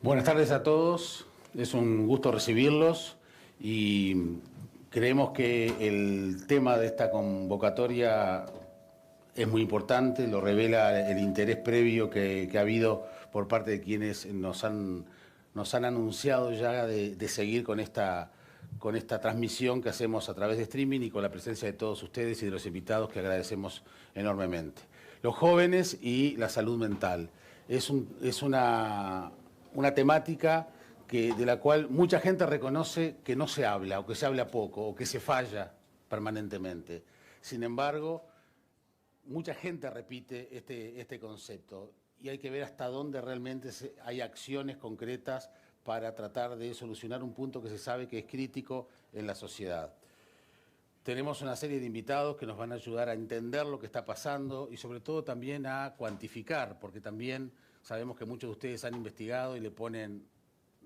Buenas tardes a todos, es un gusto recibirlos y creemos que el tema de esta convocatoria es muy importante, lo revela el interés previo que ha habido por parte de quienes nos han anunciado ya de seguir con esta transmisión que hacemos a través de streaming y con la presencia de todos ustedes y de los invitados que agradecemos enormemente. Los jóvenes y la salud mental. Es una temática de la cual mucha gente reconoce que no se habla, o que se habla poco, o que se falla permanentemente. Sin embargo, mucha gente repite este concepto y hay que ver hasta dónde realmente hay acciones concretas para tratar de solucionar un punto que se sabe que es crítico en la sociedad. Tenemos una serie de invitados que nos van a ayudar a entender lo que está pasando y sobre todo también a cuantificar, porque también sabemos que muchos de ustedes han investigado y le ponen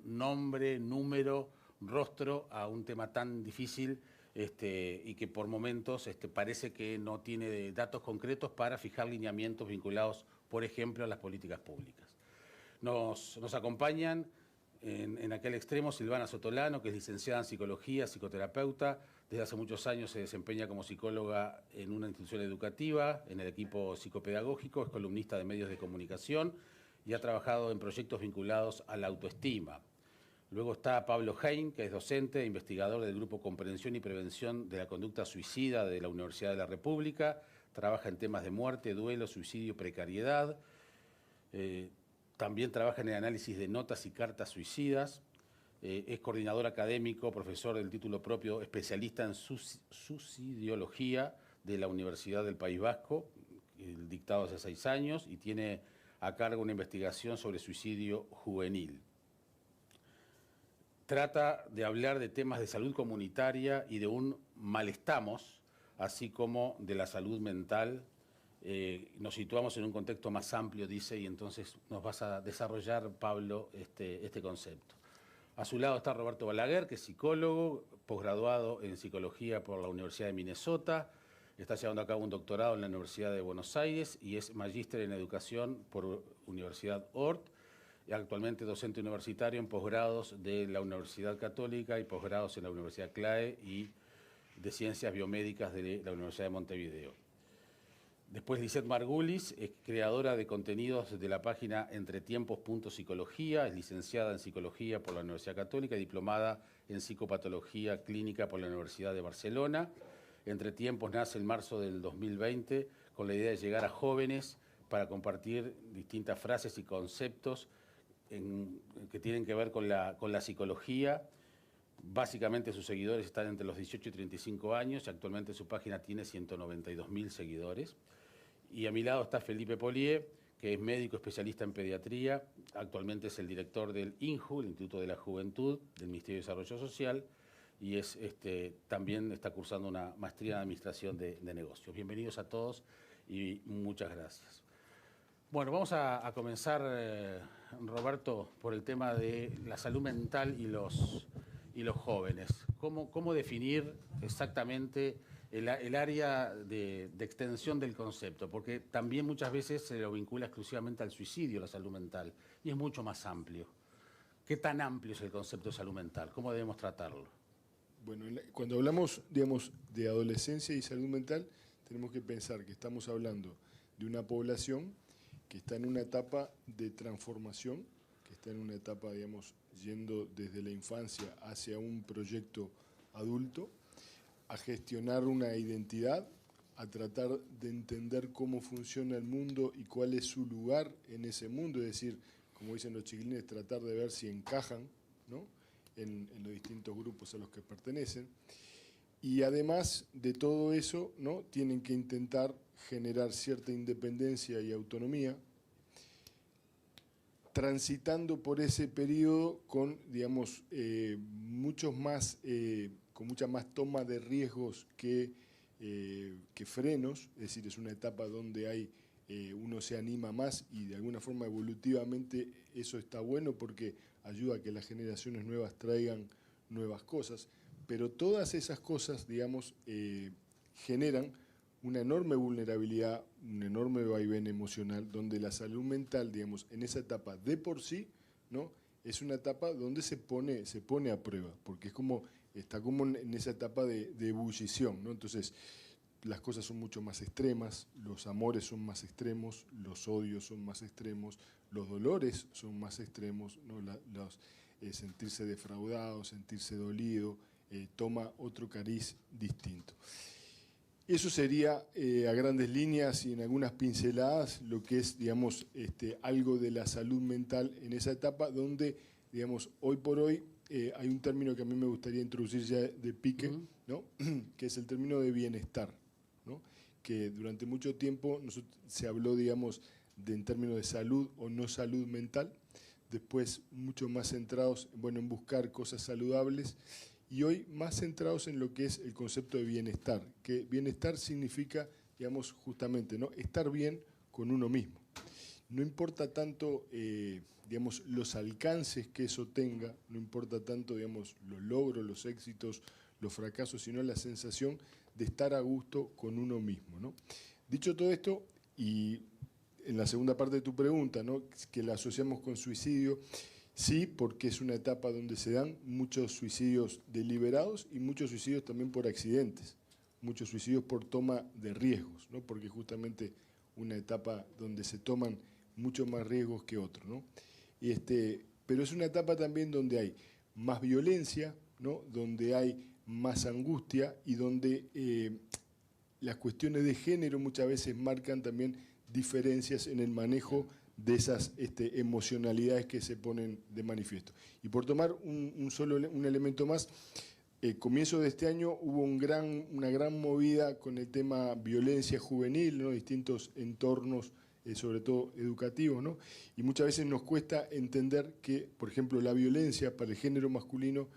nombre, número, rostro a un tema tan difícil y que por momentos parece que no tiene datos concretos para fijar lineamientos vinculados, por ejemplo, a las políticas públicas. Nos acompañan en aquel extremo Silvana Sotolano, que es licenciada en Psicología, psicoterapeuta. Desde hace muchos años se desempeña como psicóloga en una institución educativa, en el equipo psicopedagógico, es columnista de medios de comunicación y ha trabajado en proyectos vinculados a la autoestima. Luego está Pablo Hein, que es docente e investigador del Grupo Comprensión y Prevención de la Conducta Suicida de la Universidad de la República. Trabaja en temas de muerte, duelo, suicidio, precariedad. También trabaja en el análisis de notas y cartas suicidas. Es coordinador académico, profesor del título propio, especialista en suicidiología de la Universidad del País Vasco, dictado hace 6 años, y tiene a cargo una investigación sobre suicidio juvenil. Trata de hablar de temas de salud comunitaria y de un malestamos, así como de la salud mental. Nos situamos en un contexto más amplio, dice, y entonces nos vas a desarrollar, Pablo, este concepto. A su lado está Roberto Balaguer, que es psicólogo, posgraduado en psicología por la Universidad de Minnesota, está llevando a cabo un doctorado en la Universidad de Buenos Aires y es magíster en educación por Universidad Ort, y actualmente docente universitario en posgrados de la Universidad Católica y posgrados en la Universidad CLAE y de Ciencias Biomédicas de la Universidad de Montevideo. Después Lisette Margulis, es creadora de contenidos de la página entretiempos.psicología, es licenciada en Psicología por la Universidad Católica y diplomada en Psicopatología Clínica por la Universidad de Barcelona. Entretiempos nace en marzo del 2020 con la idea de llegar a jóvenes para compartir distintas frases y conceptos que tienen que ver con la psicología. Básicamente sus seguidores están entre los 18 y 35 años y actualmente su página tiene 192.000 seguidores. Y a mi lado está Felipe Polié, que es médico especialista en pediatría, actualmente es el director del INJU, el Instituto de la Juventud, del Ministerio de Desarrollo Social, y también está cursando una maestría en Administración de Negocios. Bienvenidos a todos y muchas gracias. Bueno, vamos a comenzar, Roberto, por el tema de la salud mental y los jóvenes. ¿Cómo definir exactamente el área de extensión del concepto? Porque también muchas veces se lo vincula exclusivamente al suicidio, la salud mental, y es mucho más amplio. ¿Qué tan amplio es el concepto de salud mental? ¿Cómo debemos tratarlo? Bueno, cuando hablamos, digamos, de adolescencia y salud mental, tenemos que pensar que estamos hablando de una población que está en una etapa de transformación, que está en una etapa, digamos, yendo desde la infancia hacia un proyecto adulto, a gestionar una identidad, a tratar de entender cómo funciona el mundo y cuál es su lugar en ese mundo, es decir, como dicen los chiquilines, tratar de ver si encajan, ¿no?, en los distintos grupos a los que pertenecen. Y además de todo eso, ¿no?, tienen que intentar generar cierta independencia y autonomía, transitando por ese periodo con, digamos, con mucha más toma de riesgos que frenos, es decir, es una etapa donde uno se anima más y de alguna forma evolutivamente eso está bueno porque ayuda a que las generaciones nuevas traigan nuevas cosas, pero todas esas cosas, digamos, generan una enorme vulnerabilidad, un enorme vaivén emocional, donde la salud mental, digamos, en esa etapa de por sí, ¿no?, es una etapa donde se pone a prueba, porque es como, está como en esa etapa de ebullición, ¿no? Entonces, las cosas son mucho más extremas, los amores son más extremos, los odios son más extremos, los dolores son más extremos, ¿no? Sentirse defraudado, sentirse dolido, toma otro cariz distinto. Eso sería a grandes líneas y en algunas pinceladas lo que es, digamos, algo de la salud mental en esa etapa donde, digamos, hoy por hoy hay un término que a mí me gustaría introducir ya de pique, ¿no? Que es el término de bienestar, ¿no? Que durante mucho tiempo se habló, digamos, en términos de salud o no salud mental, después mucho más centrados, bueno, en buscar cosas saludables, y hoy más centrados en lo que es el concepto de bienestar, que bienestar significa, digamos, justamente, ¿no? Estar bien con uno mismo. No importa tanto, digamos, los alcances que eso tenga, no importa tanto, digamos, los logros, los éxitos, los fracasos, sino la sensación de estar a gusto con uno mismo, ¿no? Dicho todo esto, y en la segunda parte de tu pregunta, ¿no? Que la asociamos con suicidio, sí, porque es una etapa donde se dan muchos suicidios deliberados y muchos suicidios también por accidentes, muchos suicidios por toma de riesgos, ¿no? Porque justamente una etapa donde se toman mucho más riesgos que otros, ¿no? Pero es una etapa también donde hay más violencia, ¿no? Donde hay más angustia y donde las cuestiones de género muchas veces marcan también diferencias en el manejo de esas emocionalidades que se ponen de manifiesto. Y por tomar un elemento más, comienzo de este año hubo una gran movida con el tema violencia juvenil, ¿no? Distintos entornos, sobre todo educativos, ¿no? Y muchas veces nos cuesta entender que, por ejemplo, la violencia para el género masculino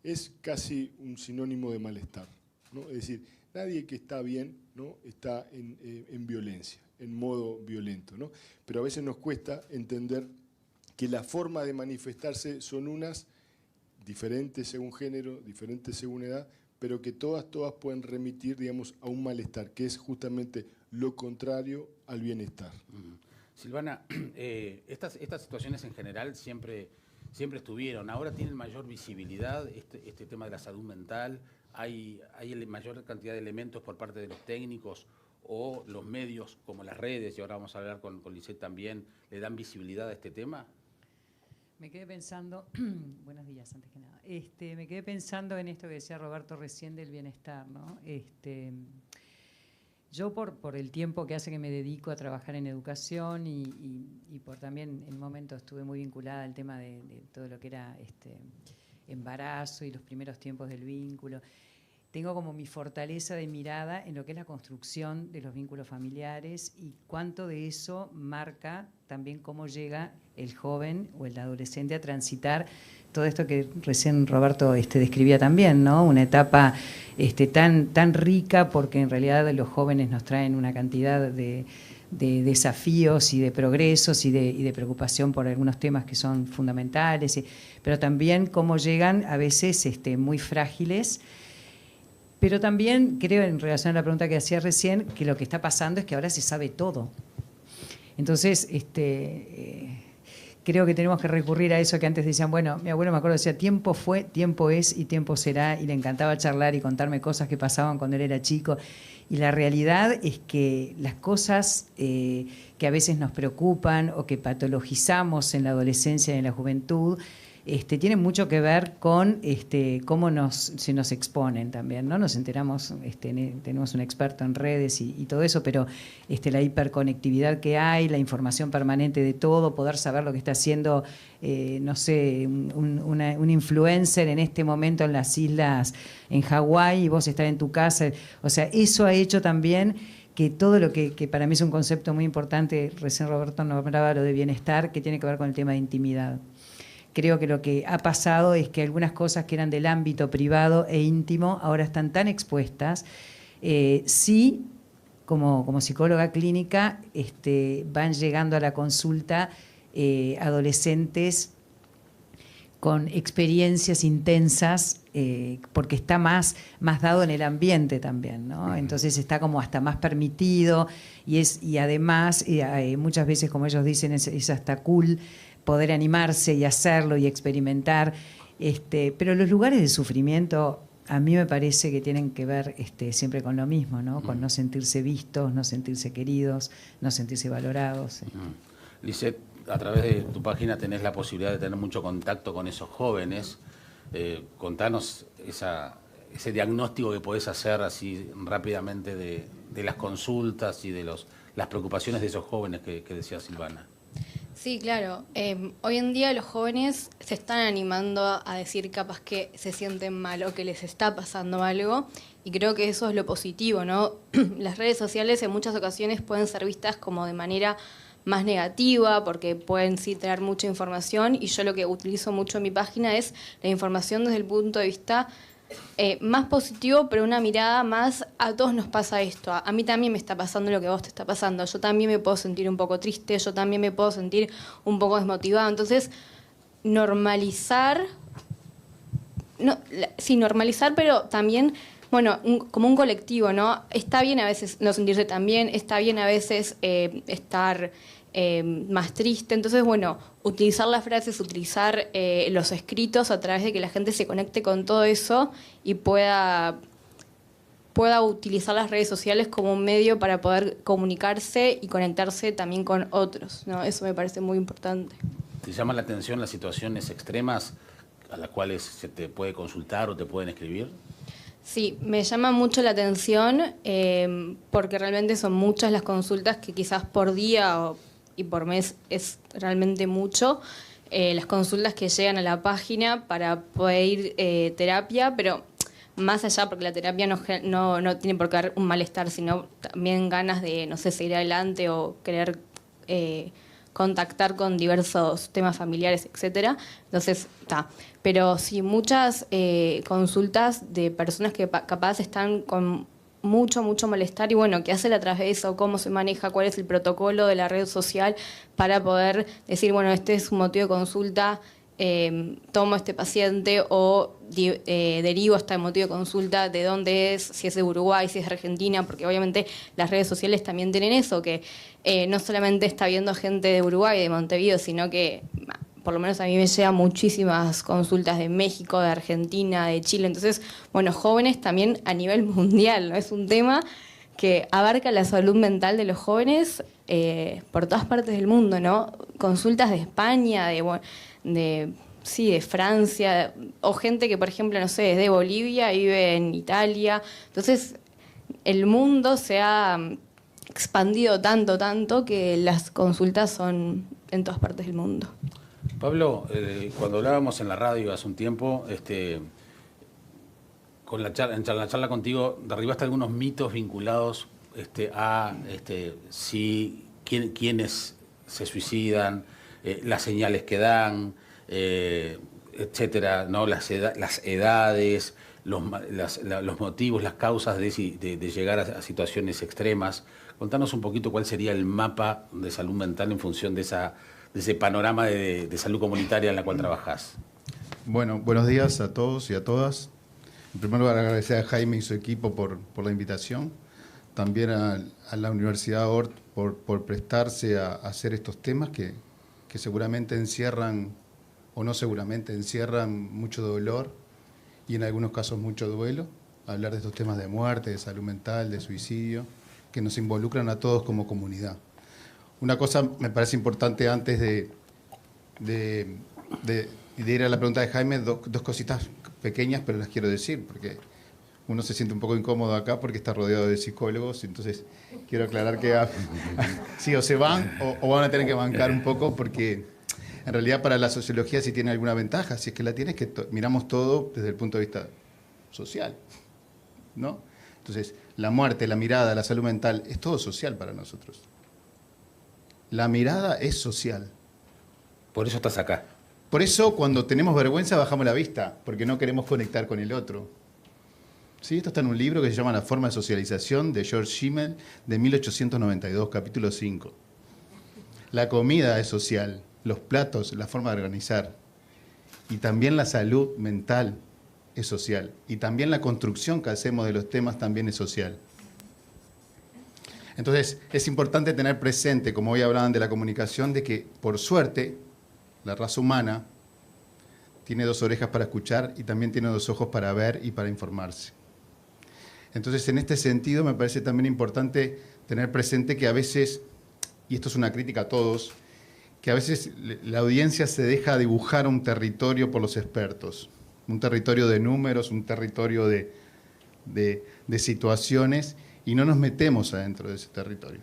es casi un sinónimo de malestar, ¿no? Es decir, nadie que está bien, ¿no? Está en violencia, en modo violento, ¿no? Pero a veces nos cuesta entender que la forma de manifestarse son unas diferentes según género, diferentes según edad, pero que todas pueden remitir, digamos, a un malestar, que es justamente lo contrario al bienestar. Silvana, estas situaciones en general siempre estuvieron, ahora tienen mayor visibilidad este tema de la salud mental, hay mayor cantidad de elementos por parte de los técnicos o los medios como las redes, y ahora vamos a hablar con Lisette también, ¿le dan visibilidad a este tema? Me quedé pensando, buenos días antes que nada, me quedé pensando en esto que decía Roberto recién del bienestar, ¿no? Yo por el tiempo que hace que me dedico a trabajar en educación y por también en un momento estuve muy vinculada al tema de todo lo que era embarazo y los primeros tiempos del vínculo, tengo como mi fortaleza de mirada en lo que es la construcción de los vínculos familiares y cuánto de eso marca también cómo llega el joven o el adolescente a transitar todo esto que recién Roberto describía también, ¿no? Una etapa tan rica porque en realidad los jóvenes nos traen una cantidad de desafíos y de progresos y de preocupación por algunos temas que son fundamentales, pero también cómo llegan a veces muy frágiles. Pero también creo, en relación a la pregunta que hacía recién, que lo que está pasando es que ahora se sabe todo. Entonces, creo que tenemos que recurrir a eso que antes decían, bueno, mi abuelo me acuerdo decía, tiempo fue, tiempo es y tiempo será, y le encantaba charlar y contarme cosas que pasaban cuando él era chico. Y la realidad es que las cosas que a veces nos preocupan o que patologizamos en la adolescencia y en la juventud, tienen mucho que ver con cómo se nos exponen también, ¿no? Nos enteramos, tenemos un experto en redes y todo eso, pero la hiperconectividad que hay, la información permanente de todo, poder saber lo que está haciendo, no sé, un influencer en este momento en las islas, en Hawái, y vos estar en tu casa. O sea, eso ha hecho también que todo lo que para mí es un concepto muy importante, recién Roberto nombraba lo de bienestar, que tiene que ver con el tema de intimidad. Creo que lo que ha pasado es que algunas cosas que eran del ámbito privado e íntimo ahora están tan expuestas. Sí, como psicóloga clínica, van llegando a la consulta adolescentes con experiencias intensas, porque está más dado en el ambiente también, ¿no? Entonces está como hasta más permitido y además muchas veces, como ellos dicen, es hasta cool poder animarse y hacerlo y experimentar. Pero los lugares de sufrimiento a mí me parece que tienen que ver siempre con lo mismo, ¿no? Con no sentirse vistos, no sentirse queridos, no sentirse valorados. Lisette, a través de tu página tenés la posibilidad de tener mucho contacto con esos jóvenes. Contanos ese diagnóstico que podés hacer así rápidamente de las consultas y de las preocupaciones de esos jóvenes que decía Silvana. Sí, claro. Hoy en día los jóvenes se están animando a decir capaz que se sienten mal o que les está pasando algo, y creo que eso es lo positivo, ¿no? Las redes sociales en muchas ocasiones pueden ser vistas como de manera más negativa porque pueden sí traer mucha información, y yo lo que utilizo mucho en mi página es la información desde el punto de vista más positivo, pero una mirada más a todos nos pasa esto, a mí también me está pasando lo que a vos te está pasando, yo también me puedo sentir un poco triste, yo también me puedo sentir un poco desmotivado. Entonces normalizar, normalizar, pero también, bueno, como un colectivo, ¿no? Está bien a veces no sentirse tan bien, está bien a veces estar más triste. Entonces, bueno, utilizar las frases, utilizar los escritos a través de que la gente se conecte con todo eso y pueda utilizar las redes sociales como un medio para poder comunicarse y conectarse también con otros, ¿no? Eso me parece muy importante. ¿Te llama la atención las situaciones extremas a las cuales se te puede consultar o te pueden escribir? Sí, me llama mucho la atención porque realmente son muchas las consultas, que quizás por día y por mes es realmente mucho, las consultas que llegan a la página para poder ir terapia, pero más allá, porque la terapia no tiene por qué dar un malestar, sino también ganas de, no sé, seguir adelante o querer contactar con diversos temas familiares, etcétera. Entonces, está. Pero sí, muchas consultas de personas que capaz están con mucho malestar, y bueno, ¿qué hace a través de eso? ¿Cómo se maneja? ¿Cuál es el protocolo de la red social para poder decir, bueno, este es un motivo de consulta, tomo este paciente o derivo este motivo de consulta, de dónde es, si es de Uruguay, si es de Argentina? Porque obviamente las redes sociales también tienen eso, que no solamente está viendo gente de Uruguay, de Montevideo, sino que por lo menos a mí me llegan muchísimas consultas de México, de Argentina, de Chile. Entonces, bueno, jóvenes también a nivel mundial, ¿no? Es un tema que abarca la salud mental de los jóvenes por todas partes del mundo, ¿no? Consultas de España, de Francia, o gente que, por ejemplo, no sé, es de Bolivia y vive en Italia. Entonces, el mundo se ha expandido tanto que las consultas son en todas partes del mundo. Pablo, cuando hablábamos en la radio hace un tiempo, en la charla contigo, derribaste algunos mitos vinculados a quiénes se suicidan, las señales que dan, etcétera, ¿no? Las edades, los motivos, las causas de llegar a situaciones extremas. Contanos un poquito cuál sería el mapa de salud mental en función de ese panorama de salud comunitaria en la cual trabajás. Bueno, buenos días a todos y a todas. En primer lugar, agradecer a Jaime y su equipo por la invitación. También a la Universidad Hort por prestarse a hacer estos temas que seguramente encierran, o no seguramente, encierran mucho dolor y en algunos casos mucho duelo. Hablar de estos temas de muerte, de salud mental, de suicidio, que nos involucran a todos como comunidad. Una cosa me parece importante antes de ir a la pregunta de Jaime, dos cositas pequeñas, pero las quiero decir, porque uno se siente un poco incómodo acá porque está rodeado de psicólogos, entonces quiero aclarar que sí, o se van o van a tener que bancar un poco, porque en realidad para la sociología sí tiene alguna ventaja, si es que la tiene, es que miramos todo desde el punto de vista social, ¿no? Entonces, la muerte, la mirada, la salud mental, es todo social para nosotros. La mirada es social. Por eso estás acá. Por eso cuando tenemos vergüenza bajamos la vista, porque no queremos conectar con el otro. ¿Sí? Esto está en un libro que se llama La forma de socialización, de George Simmel, de 1892, capítulo 5. La comida es social, los platos, la forma de organizar. Y también la salud mental es social. Y también la construcción que hacemos de los temas también es social. Entonces, es importante tener presente, como hoy hablaban de la comunicación, de que, por suerte, la raza humana tiene 2 orejas para escuchar y también tiene 2 ojos para ver y para informarse. Entonces, en este sentido, me parece también importante tener presente que a veces, y esto es una crítica a todos, que a veces la audiencia se deja dibujar un territorio por los expertos, un territorio de números, un territorio de situaciones, y no nos metemos adentro de ese territorio,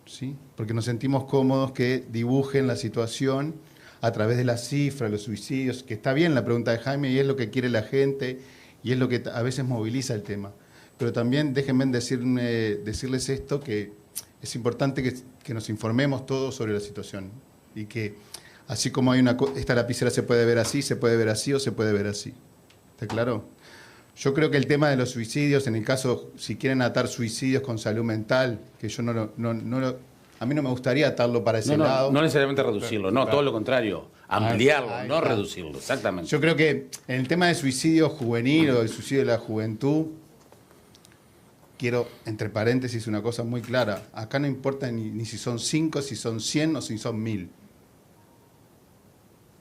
¿sí? Porque nos sentimos cómodos que dibujen la situación a través de las cifras, los suicidios, que está bien la pregunta de Jaime y es lo que quiere la gente y es lo que a veces moviliza el tema. Pero también déjenme decirles esto, que es importante que nos informemos todos sobre la situación y que así como hay esta lapicera se puede ver así o se puede ver así. ¿Está claro? Yo creo que el tema de los suicidios, en el caso, si quieren atar suicidios con salud mental, que yo a mí no me gustaría atarlo para ese lado. No necesariamente reducirlo, no, todo lo contrario, ampliarlo, Ahí no está. reducirlo, exactamente. Yo creo que en el tema del suicidio juvenil o del suicidio de la juventud, quiero, entre paréntesis, una cosa muy clara. Acá no importa ni si son 5, si son 100 o si son 1000.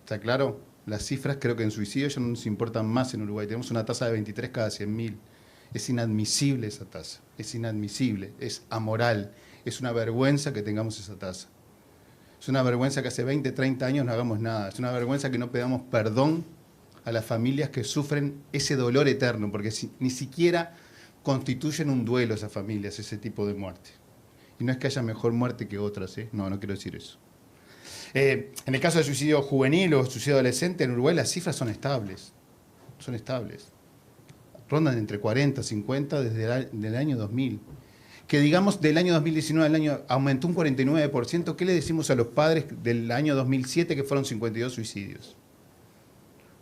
¿Está claro? Las cifras creo que en suicidio ya no nos importan más en Uruguay. Tenemos una tasa de 23 cada 100.000. Es inadmisible esa tasa. Es inadmisible. Es amoral. Es una vergüenza que tengamos esa tasa. Es una vergüenza que hace 20, 30 años no hagamos nada. Es una vergüenza que no pedamos perdón a las familias que sufren ese dolor eterno, porque ni siquiera constituyen un duelo esas familias, ese tipo de muerte. Y no es que haya mejor muerte que otras, ¿eh? No quiero decir eso. En el caso del suicidio juvenil o suicidio adolescente, en Uruguay las cifras son estables. Son estables. Rondan entre 40 y 50 desde el año 2000. Que digamos del año 2019 aumentó un 49%. ¿Qué le decimos a los padres del año 2007 que fueron 52 suicidios?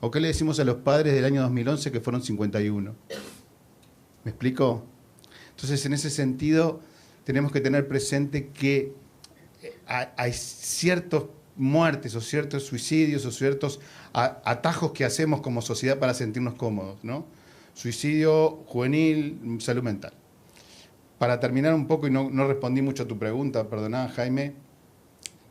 ¿O qué le decimos a los padres del año 2011 que fueron 51? ¿Me explico? Entonces, en ese sentido, tenemos que tener presente que hay ciertas muertes o ciertos suicidios o ciertos atajos que hacemos como sociedad para sentirnos cómodos, ¿no? Suicidio juvenil, salud mental. Para terminar un poco, y no respondí mucho a tu pregunta, perdona, Jaime,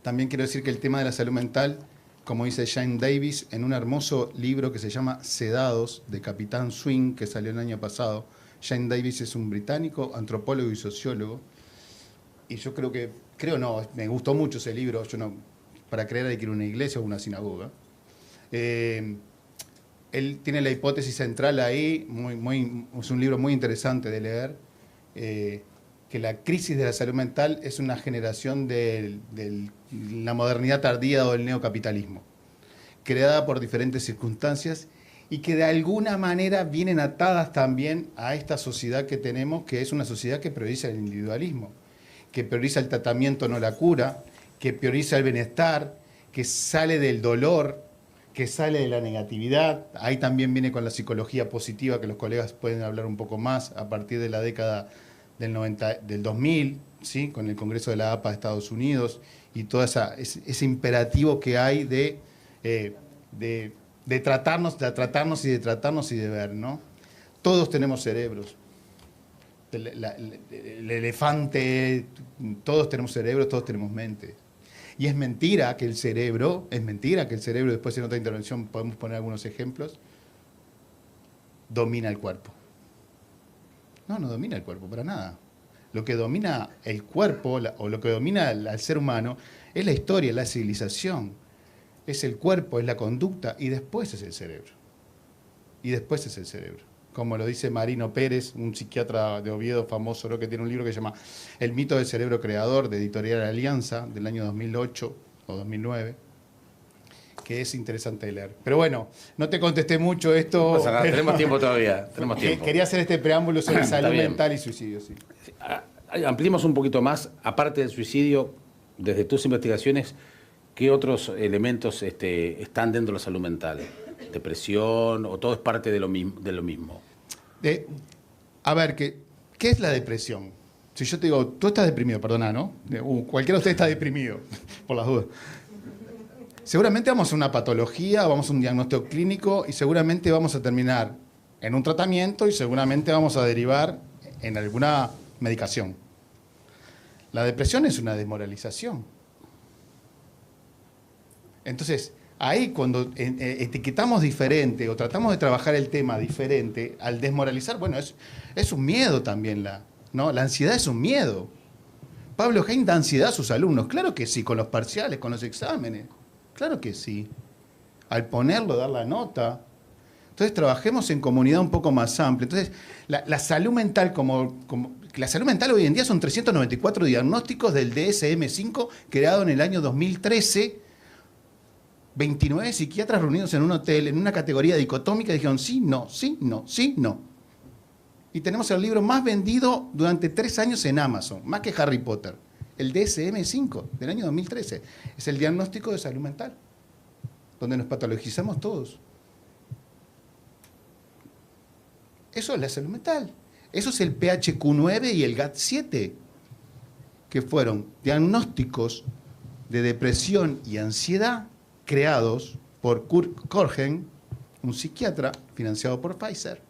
también quiero decir que el tema de la salud mental, como dice Jane Davis, en un hermoso libro que se llama Sedados, de Capitán Swing, que salió el año pasado. Jane Davis es un británico, antropólogo y sociólogo, y yo me gustó mucho ese libro. Para creer hay que ir a una iglesia o una sinagoga. Él tiene la hipótesis central ahí, es un libro muy interesante de leer, que la crisis de la salud mental es una generación de la modernidad tardía o del neocapitalismo, creada por diferentes circunstancias y que de alguna manera vienen atadas también a esta sociedad que tenemos, que es una sociedad que prioriza el individualismo, que prioriza el tratamiento, no la cura, que prioriza el bienestar, que sale del dolor, que sale de la negatividad. Ahí también viene con la psicología positiva, que los colegas pueden hablar un poco más a partir de la década del 2000, ¿sí? Con el Congreso de la APA de Estados Unidos y todo ese imperativo que hay de tratarnos y de ver, ¿no? Todos tenemos cerebros. El elefante, todos tenemos cerebros, todos tenemos mente. Y es mentira que el cerebro, después en otra intervención podemos poner algunos ejemplos, domina el cuerpo. No domina el cuerpo para nada. Lo que domina el cuerpo o lo que domina al ser humano es la historia, la civilización. Es el cuerpo, es la conducta y después es el cerebro. Como lo dice Marino Pérez, un psiquiatra de Oviedo famoso, ¿no? Que tiene un libro que se llama El mito del cerebro creador, de Editorial Alianza, del año 2008 o 2009, que es interesante de leer. Pero bueno, no te contesté mucho esto. No pasa nada, tenemos tiempo todavía. Quería hacer este preámbulo sobre salud mental y suicidio. Sí. Ampliemos un poquito más, aparte del suicidio, desde tus investigaciones, ¿qué otros elementos están dentro de la salud mental? ¿Depresión o todo es parte de lo mismo? A ver, ¿qué es la depresión? Si yo te digo, tú estás deprimido, perdona, ¿no? Cualquiera de ustedes está deprimido, por las dudas. Seguramente vamos a una patología, vamos a un diagnóstico clínico y seguramente vamos a terminar en un tratamiento y seguramente vamos a derivar en alguna medicación. La depresión es una desmoralización. Entonces, Ahí cuando etiquetamos diferente o tratamos de trabajar el tema diferente, al desmoralizar, bueno, es un miedo también, ¿no? La ansiedad es un miedo. Pablo Heyn da ansiedad a sus alumnos, claro que sí, con los parciales, con los exámenes, claro que sí. Al ponerlo, dar la nota. Entonces trabajemos en comunidad un poco más amplia. Entonces, la salud mental la salud mental hoy en día son 394 diagnósticos del DSM-5 creado en el año 2013. 29 psiquiatras reunidos en un hotel, en una categoría dicotómica, dijeron sí, no, sí, no, sí, no. Y tenemos el libro más vendido durante 3 años en Amazon, más que Harry Potter. El DSM-5 del año 2013. Es el diagnóstico de salud mental, donde nos patologizamos todos. Eso es la salud mental. Eso es el PHQ-9 y el GAD-7, que fueron diagnósticos de depresión y ansiedad creados por Kurt Cohen, un psiquiatra financiado por Pfizer.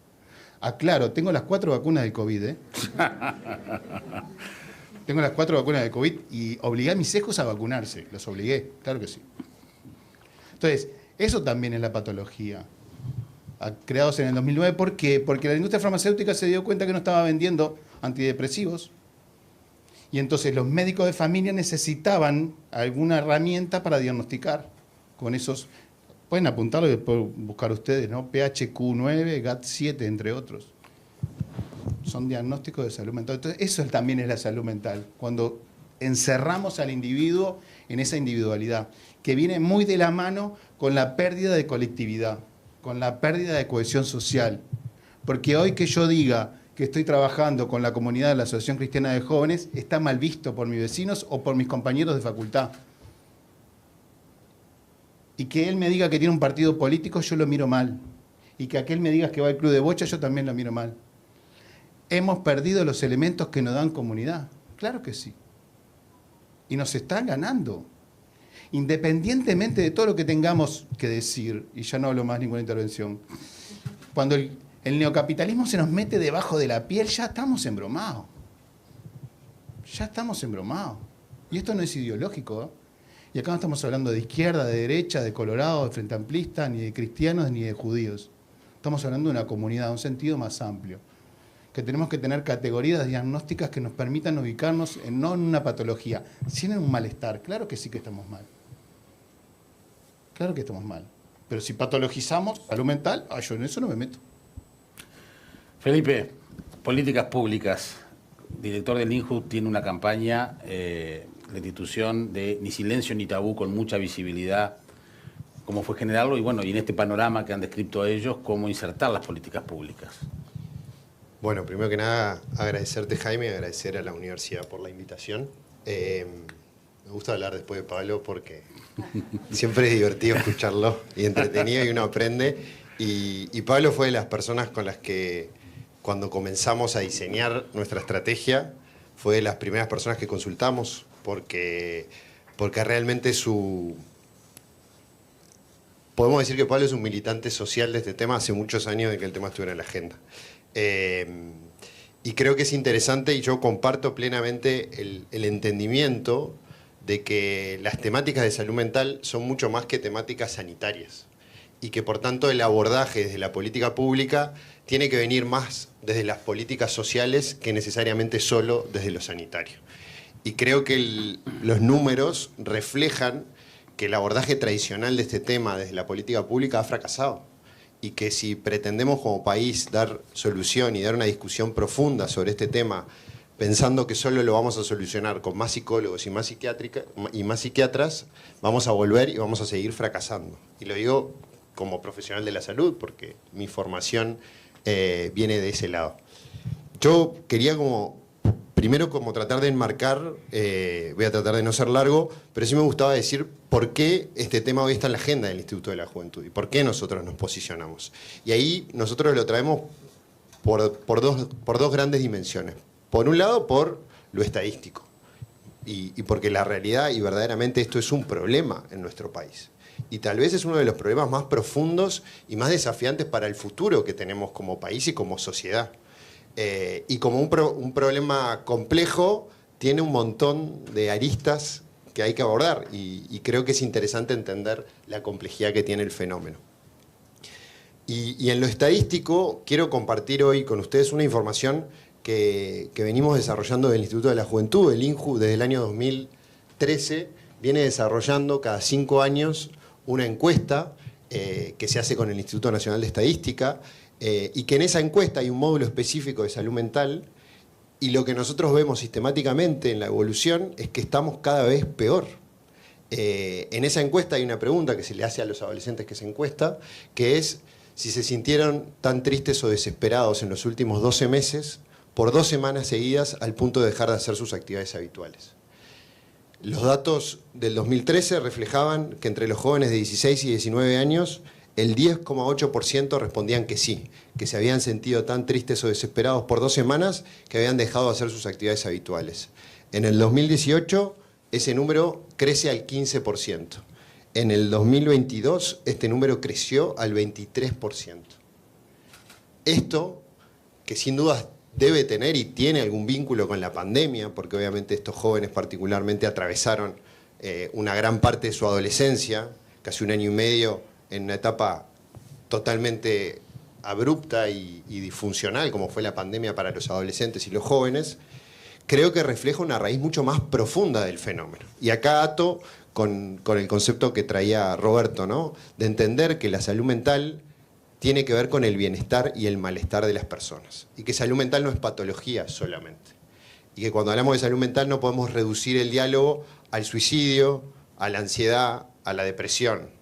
Aclaro, tengo las 4 vacunas del COVID, ¿eh? Tengo las 4 vacunas del COVID y obligué a mis hijos a vacunarse. Los obligué, claro que sí. Entonces, eso también es la patología. Creados en el 2009, ¿por qué? Porque la industria farmacéutica se dio cuenta que no estaba vendiendo antidepresivos y entonces los médicos de familia necesitaban alguna herramienta para diagnosticar con esos. Pueden apuntarlo y después buscar ustedes, ¿no? PHQ-9, GAD-7, entre otros. Son diagnósticos de salud mental. Entonces, eso también es la salud mental, cuando encerramos al individuo en esa individualidad, que viene muy de la mano con la pérdida de colectividad, con la pérdida de cohesión social. Porque hoy que yo diga que estoy trabajando con la comunidad de la Asociación Cristiana de Jóvenes, está mal visto por mis vecinos o por mis compañeros de facultad. Y que él me diga que tiene un partido político, yo lo miro mal. Y que aquel me diga que va al club de bocha, yo también lo miro mal. Hemos perdido los elementos que nos dan comunidad. Claro que sí. Y nos están ganando. Independientemente de todo lo que tengamos que decir, y ya no hablo más ninguna intervención, cuando el neocapitalismo se nos mete debajo de la piel, ya estamos embromados. Ya estamos embromados. Y esto no es ideológico, ¿eh? Y acá no estamos hablando de izquierda, de derecha, de colorado, de frente amplista, ni de cristianos, ni de judíos. Estamos hablando de una comunidad, un sentido más amplio. Que tenemos que tener categorías diagnósticas que nos permitan ubicarnos no en una patología, sino en un malestar. Claro que sí que estamos mal. Claro que estamos mal. Pero si patologizamos salud mental, yo en eso no me meto. Felipe, políticas públicas. Director del INJU tiene una campaña, la institución de Ni Silencio ni Tabú, con mucha visibilidad. ¿Cómo fue generarlo? Y bueno, y en este panorama que han descrito ellos, ¿cómo insertar las políticas públicas? Bueno, primero que nada, agradecerte, Jaime, y agradecer a la universidad por la invitación. Me gusta hablar después de Pablo porque siempre es divertido escucharlo y entretenido y uno aprende. Y Pablo fue de las personas con las que cuando comenzamos a diseñar nuestra estrategia, fue de las primeras personas que consultamos porque realmente podemos decir que Pablo es un militante social de este tema hace muchos años de que el tema estuviera en la agenda. Y creo que es interesante y yo comparto plenamente el entendimiento de que las temáticas de salud mental son mucho más que temáticas sanitarias y que por tanto el abordaje desde la política pública tiene que venir más desde las políticas sociales que necesariamente solo desde lo sanitario. Y creo que los números reflejan que el abordaje tradicional de este tema desde la política pública ha fracasado y que si pretendemos como país dar solución y dar una discusión profunda sobre este tema pensando que solo lo vamos a solucionar con más psicólogos y más psiquiatras, vamos a volver y vamos a seguir fracasando. Y lo digo como profesional de la salud porque mi formación viene de ese lado. Yo quería primero tratar de enmarcar, voy a tratar de no ser largo, pero sí me gustaba decir por qué este tema hoy está en la agenda del Instituto de la Juventud y por qué nosotros nos posicionamos. Y ahí nosotros lo traemos por dos grandes dimensiones. Por un lado, por lo estadístico y porque la realidad y verdaderamente esto es un problema en nuestro país. Y tal vez es uno de los problemas más profundos y más desafiantes para el futuro que tenemos como país y como sociedad. Y como un problema complejo, tiene un montón de aristas que hay que abordar y creo que es interesante entender la complejidad que tiene el fenómeno. Y en lo estadístico quiero compartir hoy con ustedes una información que venimos desarrollando del Instituto de la Juventud, el INJU, desde el año 2013, viene desarrollando cada 5 años una encuesta que se hace con el Instituto Nacional de Estadística, y que en esa encuesta hay un módulo específico de salud mental, y lo que nosotros vemos sistemáticamente en la evolución es que estamos cada vez peor. En esa encuesta hay una pregunta que se le hace a los adolescentes que se encuesta, que es si se sintieron tan tristes o desesperados en los últimos 12 meses por 2 semanas seguidas al punto de dejar de hacer sus actividades habituales. Los datos del 2013 reflejaban que entre los jóvenes de 16 y 19 años, el 10,8% respondían que sí, que se habían sentido tan tristes o desesperados por 2 semanas que habían dejado de hacer sus actividades habituales. En el 2018, ese número crece al 15%. En el 2022, este número creció al 23%. Esto, que sin duda debe tener y tiene algún vínculo con la pandemia, porque obviamente estos jóvenes particularmente atravesaron una gran parte de su adolescencia, casi 1 año y medio, en una etapa totalmente abrupta y disfuncional, como fue la pandemia para los adolescentes y los jóvenes, creo que refleja una raíz mucho más profunda del fenómeno. Y acá ato con el concepto que traía Roberto, ¿no? De entender que la salud mental tiene que ver con el bienestar y el malestar de las personas. Y que salud mental no es patología solamente. Y que cuando hablamos de salud mental no podemos reducir el diálogo al suicidio, a la ansiedad, a la depresión.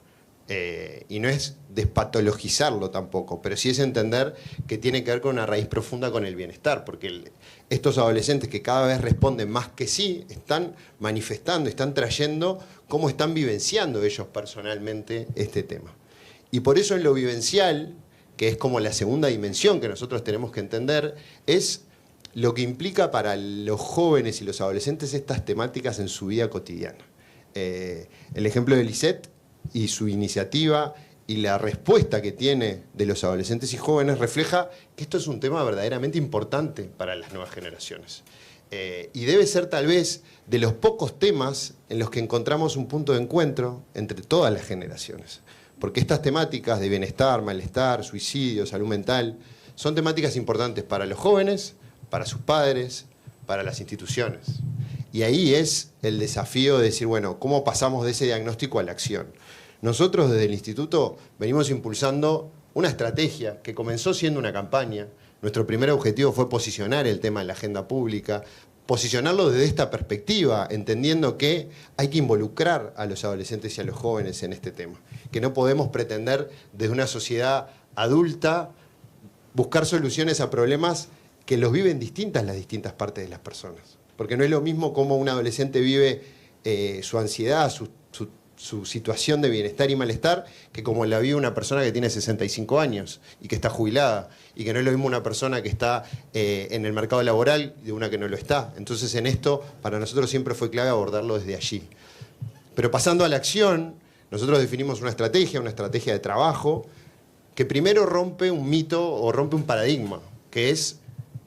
Y no es despatologizarlo tampoco, pero sí es entender que tiene que ver con una raíz profunda con el bienestar, porque estos adolescentes que cada vez responden más que sí, están manifestando, están trayendo cómo están vivenciando ellos personalmente este tema. Y por eso en lo vivencial, que es como la segunda dimensión que nosotros tenemos que entender, es lo que implica para los jóvenes y los adolescentes estas temáticas en su vida cotidiana. El ejemplo de Lisette y su iniciativa y la respuesta que tiene de los adolescentes y jóvenes refleja que esto es un tema verdaderamente importante para las nuevas generaciones. Y debe ser tal vez de los pocos temas en los que encontramos un punto de encuentro entre todas las generaciones. Porque estas temáticas de bienestar, malestar, suicidio, salud mental, son temáticas importantes para los jóvenes, para sus padres, para las instituciones. Y ahí es el desafío de decir, bueno, ¿cómo pasamos de ese diagnóstico a la acción? Nosotros desde el Instituto venimos impulsando una estrategia que comenzó siendo una campaña. Nuestro primer objetivo fue posicionar el tema en la agenda pública, posicionarlo desde esta perspectiva, entendiendo que hay que involucrar a los adolescentes y a los jóvenes en este tema. Que no podemos pretender desde una sociedad adulta buscar soluciones a problemas que los viven distintas las distintas partes de las personas. Porque no es lo mismo cómo un adolescente vive su ansiedad, su situación de bienestar y malestar, que como la vive una persona que tiene 65 años y que está jubilada, y que no es lo mismo una persona que está en el mercado laboral de una que no lo está. Entonces en esto para nosotros siempre fue clave abordarlo desde allí. Pero pasando a la acción, nosotros definimos una estrategia de trabajo, que primero rompe un mito o rompe un paradigma, que es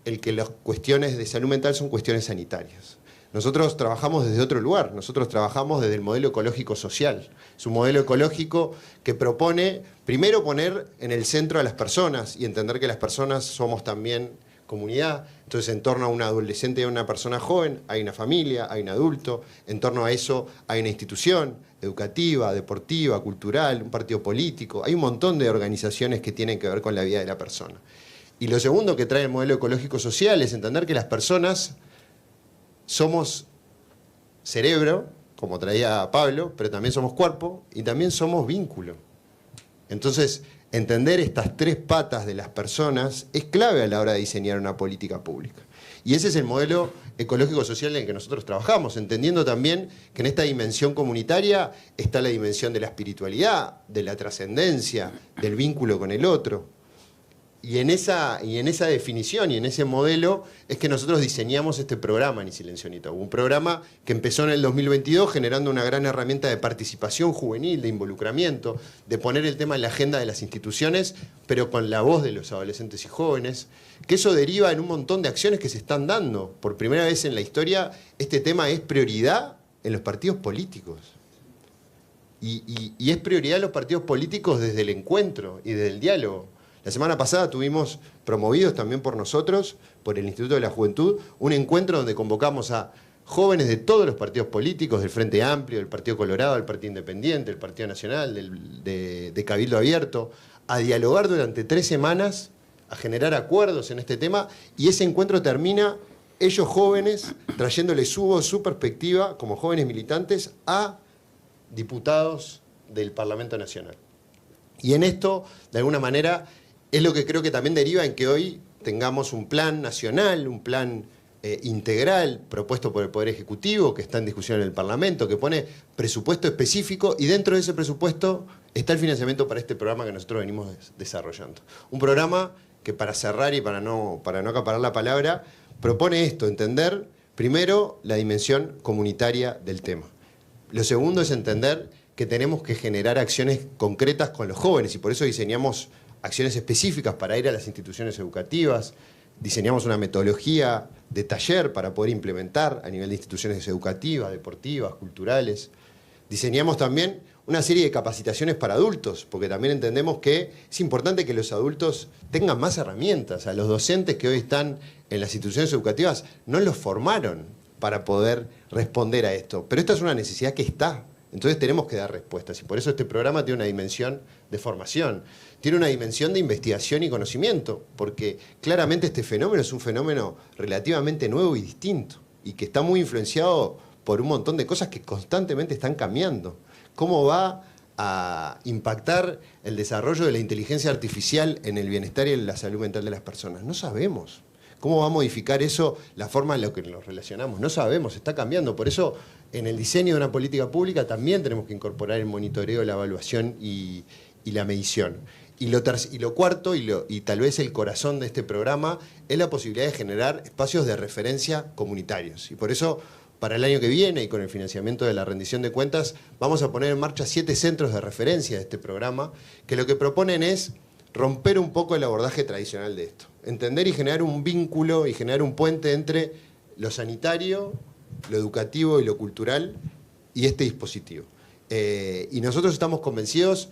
el que las cuestiones de salud mental son cuestiones sanitarias. Nosotros trabajamos desde otro lugar, nosotros trabajamos desde el modelo ecológico social. Es un modelo ecológico que propone, primero, poner en el centro a las personas y entender que las personas somos también comunidad. Entonces, en torno a un adolescente y a una persona joven, hay una familia, hay un adulto. En torno a eso hay una institución educativa, deportiva, cultural, un partido político. Hay un montón de organizaciones que tienen que ver con la vida de la persona. Y lo segundo que trae el modelo ecológico social es entender que las personas somos cerebro, como traía Pablo, pero también somos cuerpo y también somos vínculo. Entonces, entender estas 3 patas de las personas es clave a la hora de diseñar una política pública. Y ese es el modelo ecológico-social en el que nosotros trabajamos, entendiendo también que en esta dimensión comunitaria está la dimensión de la espiritualidad, de la trascendencia, del vínculo con el otro. Y en esa definición y en ese modelo es que nosotros diseñamos este programa, Ni Silencio ni Tabú. Un programa que empezó en el 2022 generando una gran herramienta de participación juvenil, de involucramiento, de poner el tema en la agenda de las instituciones, pero con la voz de los adolescentes y jóvenes, que eso deriva en un montón de acciones que se están dando. Por primera vez en la historia, este tema es prioridad en los partidos políticos. Y es prioridad los partidos políticos desde el encuentro y desde el diálogo. La semana pasada tuvimos, promovidos también por nosotros, por el Instituto de la Juventud, un encuentro donde convocamos a jóvenes de todos los partidos políticos, del Frente Amplio, del Partido Colorado, del Partido Independiente, del Partido Nacional, de Cabildo Abierto, a dialogar durante 3 semanas, a generar acuerdos en este tema, y ese encuentro termina ellos jóvenes trayéndole su voz, su perspectiva, como jóvenes militantes, a diputados del Parlamento Nacional. Y en esto, de alguna manera, es lo que creo que también deriva en que hoy tengamos un plan nacional, un plan integral propuesto por el Poder Ejecutivo, que está en discusión en el Parlamento, que pone presupuesto específico, y dentro de ese presupuesto está el financiamiento para este programa que nosotros venimos desarrollando. Un programa que, para cerrar y para no acaparar la palabra, propone esto: entender primero la dimensión comunitaria del tema. Lo segundo es entender que tenemos que generar acciones concretas con los jóvenes, y por eso diseñamos acciones específicas para ir a las instituciones educativas, diseñamos una metodología de taller para poder implementar a nivel de instituciones educativas, deportivas, culturales. Diseñamos también una serie de capacitaciones para adultos, porque también entendemos que es importante que los adultos tengan más herramientas. A los docentes que hoy están en las instituciones educativas no los formaron para poder responder a esto. Pero esta es una necesidad que está. Entonces tenemos que dar respuestas, y por eso este programa tiene una dimensión de formación, tiene una dimensión de investigación y conocimiento, porque claramente este fenómeno es un fenómeno relativamente nuevo y distinto, y que está muy influenciado por un montón de cosas que constantemente están cambiando. ¿Cómo va a impactar el desarrollo de la inteligencia artificial en el bienestar y en la salud mental de las personas? No sabemos. ¿Cómo va a modificar eso la forma en la que nos relacionamos? No sabemos, está cambiando. Por eso, en el diseño de una política pública también tenemos que incorporar el monitoreo, la evaluación y la medición. Y lo cuarto, y tal vez el corazón de este programa, es la posibilidad de generar espacios de referencia comunitarios. Y por eso, para el año que viene, y con el financiamiento de la rendición de cuentas, vamos a poner en marcha 7 centros de referencia de este programa, que lo que proponen es romper un poco el abordaje tradicional de esto. Entender y generar un vínculo y generar un puente entre lo sanitario, lo educativo y lo cultural y este dispositivo. Y nosotros estamos convencidos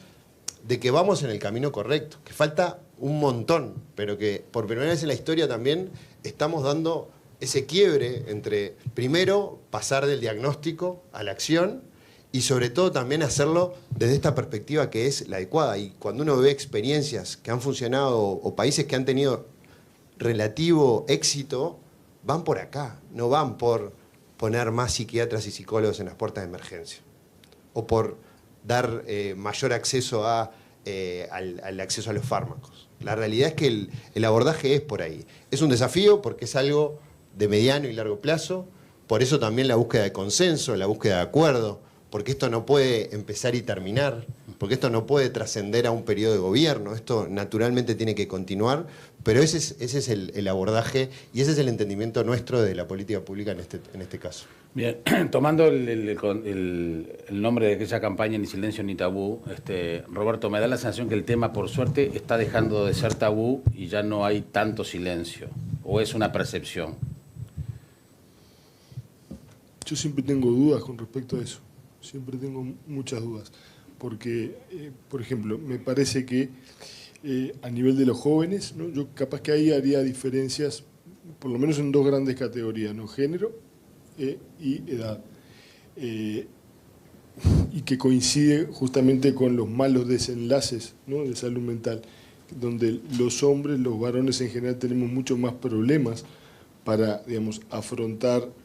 de que vamos en el camino correcto, que falta un montón, pero que por primera vez en la historia también estamos dando ese quiebre entre, primero, pasar del diagnóstico a la acción, y sobre todo también hacerlo desde esta perspectiva que es la adecuada. Y cuando uno ve experiencias que han funcionado o países que han tenido relativo éxito, van por acá, no van por poner más psiquiatras y psicólogos en las puertas de emergencia, o por dar mayor acceso al acceso a los fármacos. La realidad es que el abordaje es por ahí. Es un desafío porque es algo de mediano y largo plazo, por eso también la búsqueda de consenso, la búsqueda de acuerdo, porque esto no puede empezar y terminar, porque esto no puede trascender a un periodo de gobierno, esto naturalmente tiene que continuar, pero ese es el abordaje y ese es el entendimiento nuestro de la política pública en este caso. Bien, tomando el nombre de aquella campaña Ni Silencio Ni Tabú, Roberto, me da la sensación que el tema, por suerte, está dejando de ser tabú y ya no hay tanto silencio, ¿o es una percepción? Yo siempre tengo dudas con respecto a eso. Siempre tengo muchas dudas, porque, por ejemplo, me parece que a nivel de los jóvenes, ¿no? Yo capaz que ahí haría diferencias, por lo menos en 2 grandes categorías, ¿no? Género y edad, y que coincide justamente con los malos desenlaces, ¿no? De salud mental, donde los hombres, los varones en general, tenemos mucho más problemas para, digamos,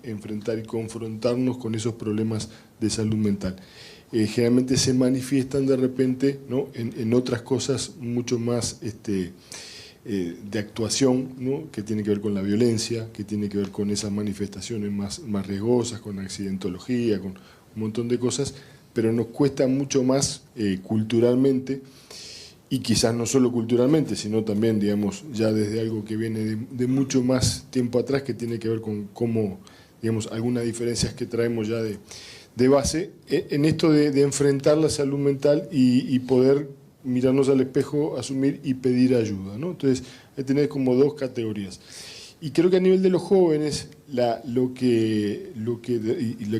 enfrentar y confrontarnos con esos problemas de salud mental. Generalmente se manifiestan de repente, ¿no? en otras cosas mucho más de actuación, ¿no? Que tiene que ver con la violencia, que tiene que ver con esas manifestaciones más riesgosas, con accidentología, con un montón de cosas, pero nos cuesta mucho más culturalmente, y quizás no solo culturalmente, sino también, digamos, ya desde algo que viene de mucho más tiempo atrás, que tiene que ver con cómo, digamos, algunas diferencias que traemos ya de base, en esto de enfrentar la salud mental y poder mirarnos al espejo, asumir y pedir ayuda, ¿no? Entonces, hay que tener como 2 categorías. Y creo que a nivel de los jóvenes,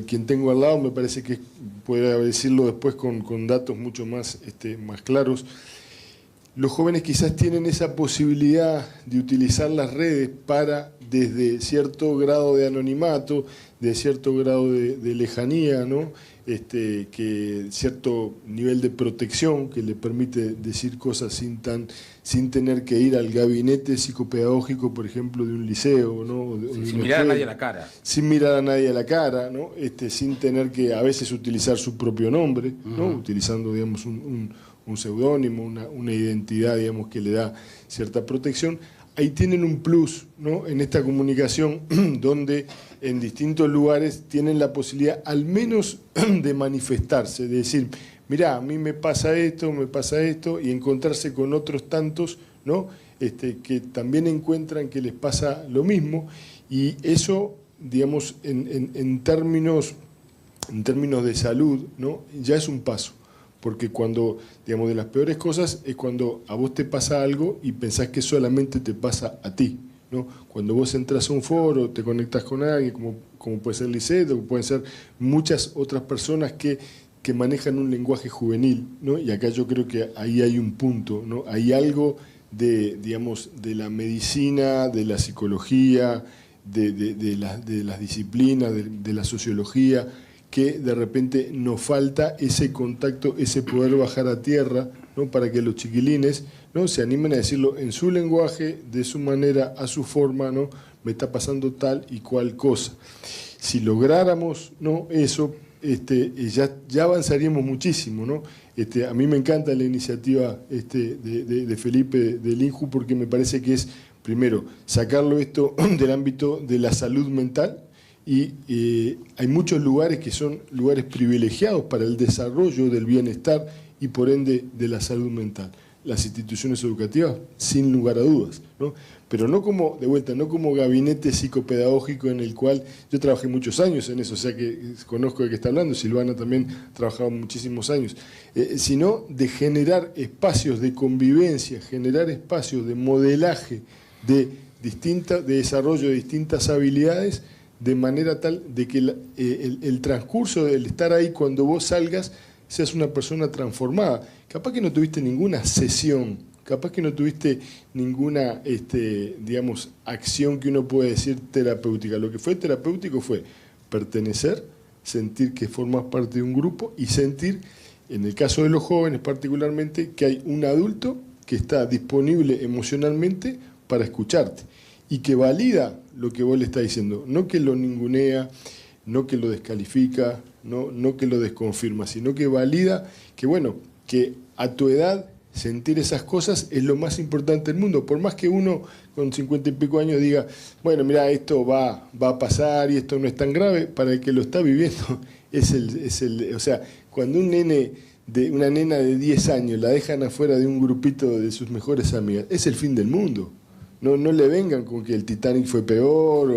quien tengo al lado me parece que puede decirlo después con datos mucho más claros. Los jóvenes quizás tienen esa posibilidad de utilizar las redes para, desde cierto grado de anonimato, de cierto grado de lejanía, ¿no? Que cierto nivel de protección que le permite decir cosas sin tener que ir al gabinete psicopedagógico, por ejemplo, de un liceo, ¿no? Sin mirar a nadie a la cara. Sin mirar a nadie a la cara, ¿no? Sin tener que a veces utilizar su propio nombre, ¿no? Utilizando, digamos, un seudónimo, una identidad, digamos, que le da cierta protección. Ahí tienen un plus, ¿no? En esta comunicación donde en distintos lugares tienen la posibilidad al menos de manifestarse, de decir, mirá, a mí me pasa esto, y encontrarse con otros tantos, ¿no? Que también encuentran que les pasa lo mismo, y eso, digamos, en términos de salud, ¿no? Ya es un paso. Porque cuando, digamos, de las peores cosas es cuando a vos te pasa algo y pensás que solamente te pasa a ti, ¿no? Cuando vos entras a un foro, te conectás con alguien, como puede ser Lisette, o pueden ser muchas otras personas que manejan un lenguaje juvenil, ¿no? Y acá yo creo que ahí hay un punto, ¿no? Hay algo digamos, de la medicina, de la psicología, de las disciplinas, de la sociología, que de repente nos falta ese contacto, ese poder bajar a tierra, ¿no? Para que los chiquilines, ¿no? Se animen a decirlo en su lenguaje, de su manera, a su forma, ¿no? Me está pasando tal y cual cosa. Si lográramos, ¿no? Eso, ya avanzaríamos muchísimo, ¿no? A mí me encanta la iniciativa de Felipe del INJU, porque me parece que es, primero, sacarlo esto del ámbito de la salud mental. Y hay muchos lugares que son lugares privilegiados para el desarrollo del bienestar y por ende de la salud mental. Las instituciones educativas, sin lugar a dudas, ¿no? Pero no como, de vuelta, no como gabinete psicopedagógico en el cual yo trabajé muchos años en eso, o sea que conozco de qué está hablando, Silvana también ha trabajado muchísimos años, sino de generar espacios de convivencia, generar espacios de modelaje, de desarrollo de distintas habilidades, de manera tal de que el transcurso del estar ahí cuando vos salgas seas una persona transformada. Capaz que no tuviste ninguna sesión, capaz que no tuviste ninguna, digamos, acción que uno puede decir terapéutica. Lo que fue terapéutico fue pertenecer, sentir que formas parte de un grupo y sentir, en el caso de los jóvenes particularmente, que hay un adulto que está disponible emocionalmente para escucharte y que valida lo que vos le estás diciendo, no que lo ningunea, no que lo descalifica, no que lo desconfirma, sino que valida que, bueno, que a tu edad sentir esas cosas es lo más importante del mundo. Por más que uno con 50 y pico años diga, bueno, mira, esto va a pasar y esto no es tan grave, para el que lo está viviendo o sea, cuando una nena de 10 años la dejan afuera de un grupito de sus mejores amigas, es el fin del mundo. No le vengan con que el Titanic fue peor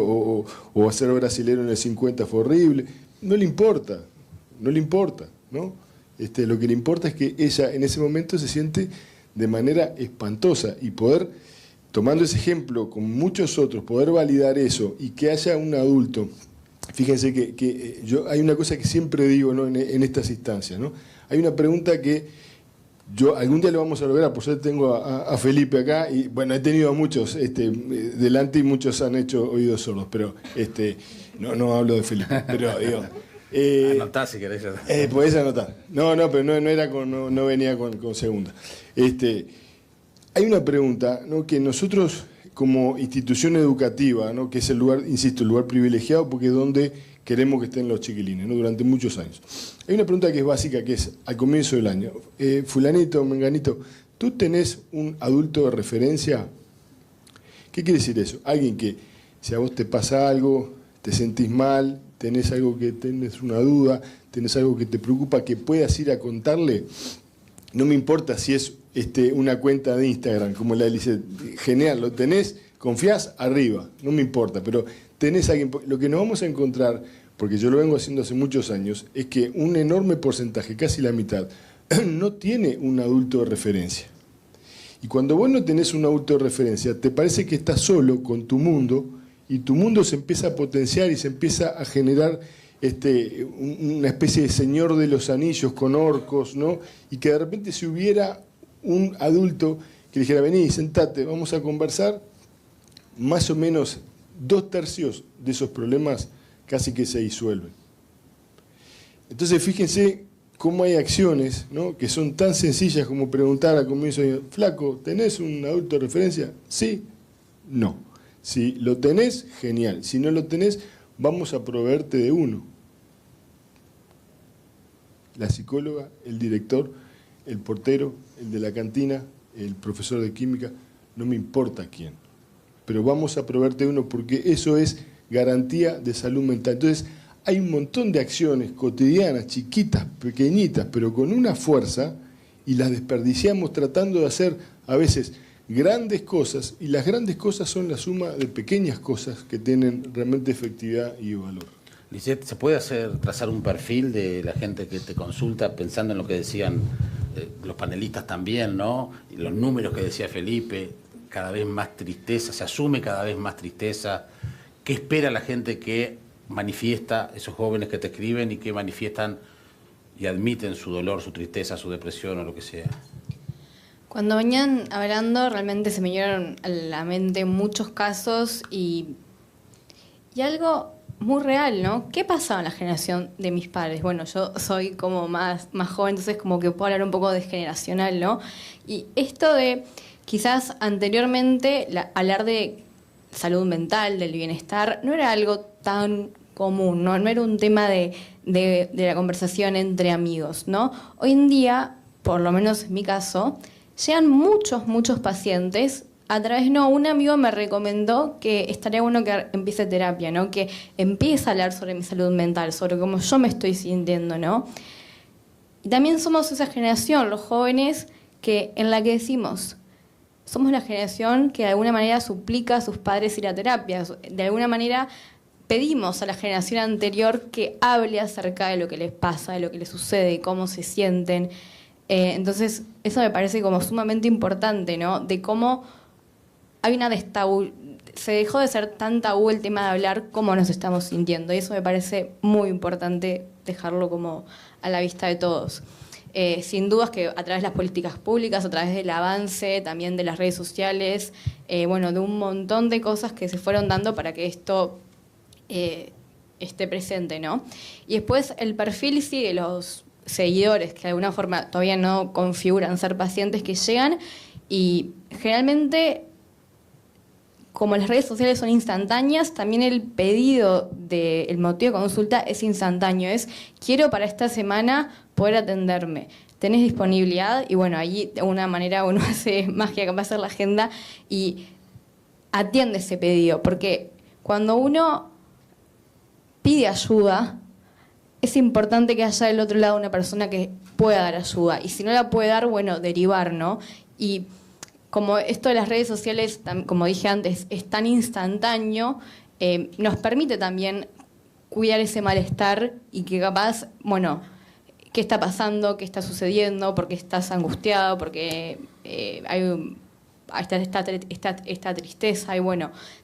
o ser brasilero en el 50 fue horrible. No le importa, ¿no? Lo que le importa es que ella en ese momento se siente de manera espantosa y poder, tomando ese ejemplo con muchos otros, poder validar eso y que haya un adulto. Fíjense que yo hay una cosa que siempre digo, ¿no? en estas instancias, ¿no? Hay una pregunta que yo algún día lo vamos a lograr, por suerte tengo a Felipe acá, y bueno, he tenido a muchos delante y muchos han hecho oídos sordos, pero no hablo de Felipe, pero digo... Anotá si querés. Podés anotar. No, pero no venía con segunda. Hay una pregunta, ¿no? Que nosotros como institución educativa, ¿no? Que es el lugar, insisto, el lugar privilegiado porque es donde queremos que estén los chiquilines, ¿no? Durante muchos años. Hay una pregunta que es básica, que es al comienzo del año. Fulanito, menganito, ¿tú tenés un adulto de referencia? ¿Qué quiere decir eso? Alguien que, si a vos te pasa algo, te sentís mal, tenés algo que tenés una duda, tenés algo que te preocupa, que puedas ir a contarle. No me importa si es una cuenta de Instagram, como la dice, genial, lo tenés, confiás, arriba, no me importa, pero tenés alguien. Lo que nos vamos a encontrar, porque yo lo vengo haciendo hace muchos años, es que un enorme porcentaje, casi la mitad, no tiene un adulto de referencia. Y cuando vos no tenés una autorreferencia, te parece que estás solo con tu mundo y tu mundo se empieza a potenciar y se empieza a generar una especie de Señor de los Anillos con orcos, ¿no? Y que de repente si hubiera un adulto que le dijera, vení, sentate, vamos a conversar, más o menos 2/3 de esos problemas casi que se disuelven. Entonces fíjense cómo hay acciones, ¿no?, que son tan sencillas como preguntar al comienzo, flaco, ¿tenés un adulto de referencia? Sí, no. Si lo tenés, genial. Si no lo tenés, vamos a proveerte de uno. La psicóloga, el director, el portero, el de la cantina, el profesor de química, no me importa quién. Pero vamos a proveerte de uno porque eso es garantía de salud mental. Entonces, hay un montón de acciones cotidianas, chiquitas, pequeñitas, pero con una fuerza, y las desperdiciamos tratando de hacer a veces grandes cosas, y las grandes cosas son la suma de pequeñas cosas que tienen realmente efectividad y valor. Lisette, ¿se puede trazar un perfil de la gente que te consulta pensando en lo que decían los panelistas también, ¿no? Y los números que decía Felipe, cada vez más tristeza, se asume cada vez más tristeza. ¿Qué espera la gente que manifiesta, esos jóvenes que te escriben y que manifiestan y admiten su dolor, su tristeza, su depresión o lo que sea? Cuando venían hablando, realmente se me vinieron a la mente muchos casos y algo muy real, ¿no? ¿Qué pasaba en la generación de mis padres? Bueno, yo soy como más joven, entonces como que puedo hablar un poco de generacional, ¿no? Y esto de, quizás anteriormente, hablar de salud mental, del bienestar, no era algo tan común, ¿no? No era un tema de la conversación entre amigos, ¿no? Hoy en día, por lo menos en mi caso, llegan muchos pacientes a través, un amigo me recomendó que estaría bueno que empiece terapia, ¿no? Que empiece a hablar sobre mi salud mental, sobre cómo yo me estoy sintiendo, ¿no? Y también somos esa generación, los jóvenes, en la que decimos, somos la generación que de alguna manera suplica a sus padres ir a terapia, de alguna manera pedimos a la generación anterior que hable acerca de lo que les pasa, de lo que les sucede, cómo se sienten. Entonces, eso me parece como sumamente importante, ¿no? De cómo hay se dejó de ser tan tabú el tema de hablar cómo nos estamos sintiendo. Y eso me parece muy importante dejarlo como a la vista de todos. Sin dudas que a través de las políticas públicas, a través del avance también de las redes sociales, de un montón de cosas que se fueron dando para que esto esté presente, ¿no? Y después el perfil sí de los seguidores, que de alguna forma todavía no configuran ser pacientes, que llegan y generalmente, como las redes sociales son instantáneas, también el pedido del motivo de consulta es instantáneo. Es, quiero para esta semana poder atenderme. ¿Tenés disponibilidad? Y bueno, allí de alguna manera uno hace magia, capaz de hacer la agenda y atiende ese pedido. Porque cuando uno pide ayuda, es importante que haya del otro lado una persona que pueda dar ayuda. Y si no la puede dar, bueno, derivar, ¿no? Y como esto de las redes sociales, como dije antes, es tan instantáneo, nos permite también cuidar ese malestar y que capaz, ¿qué está pasando? ¿Qué está sucediendo? ¿Por qué estás angustiado? Porque hay esta tristeza. Y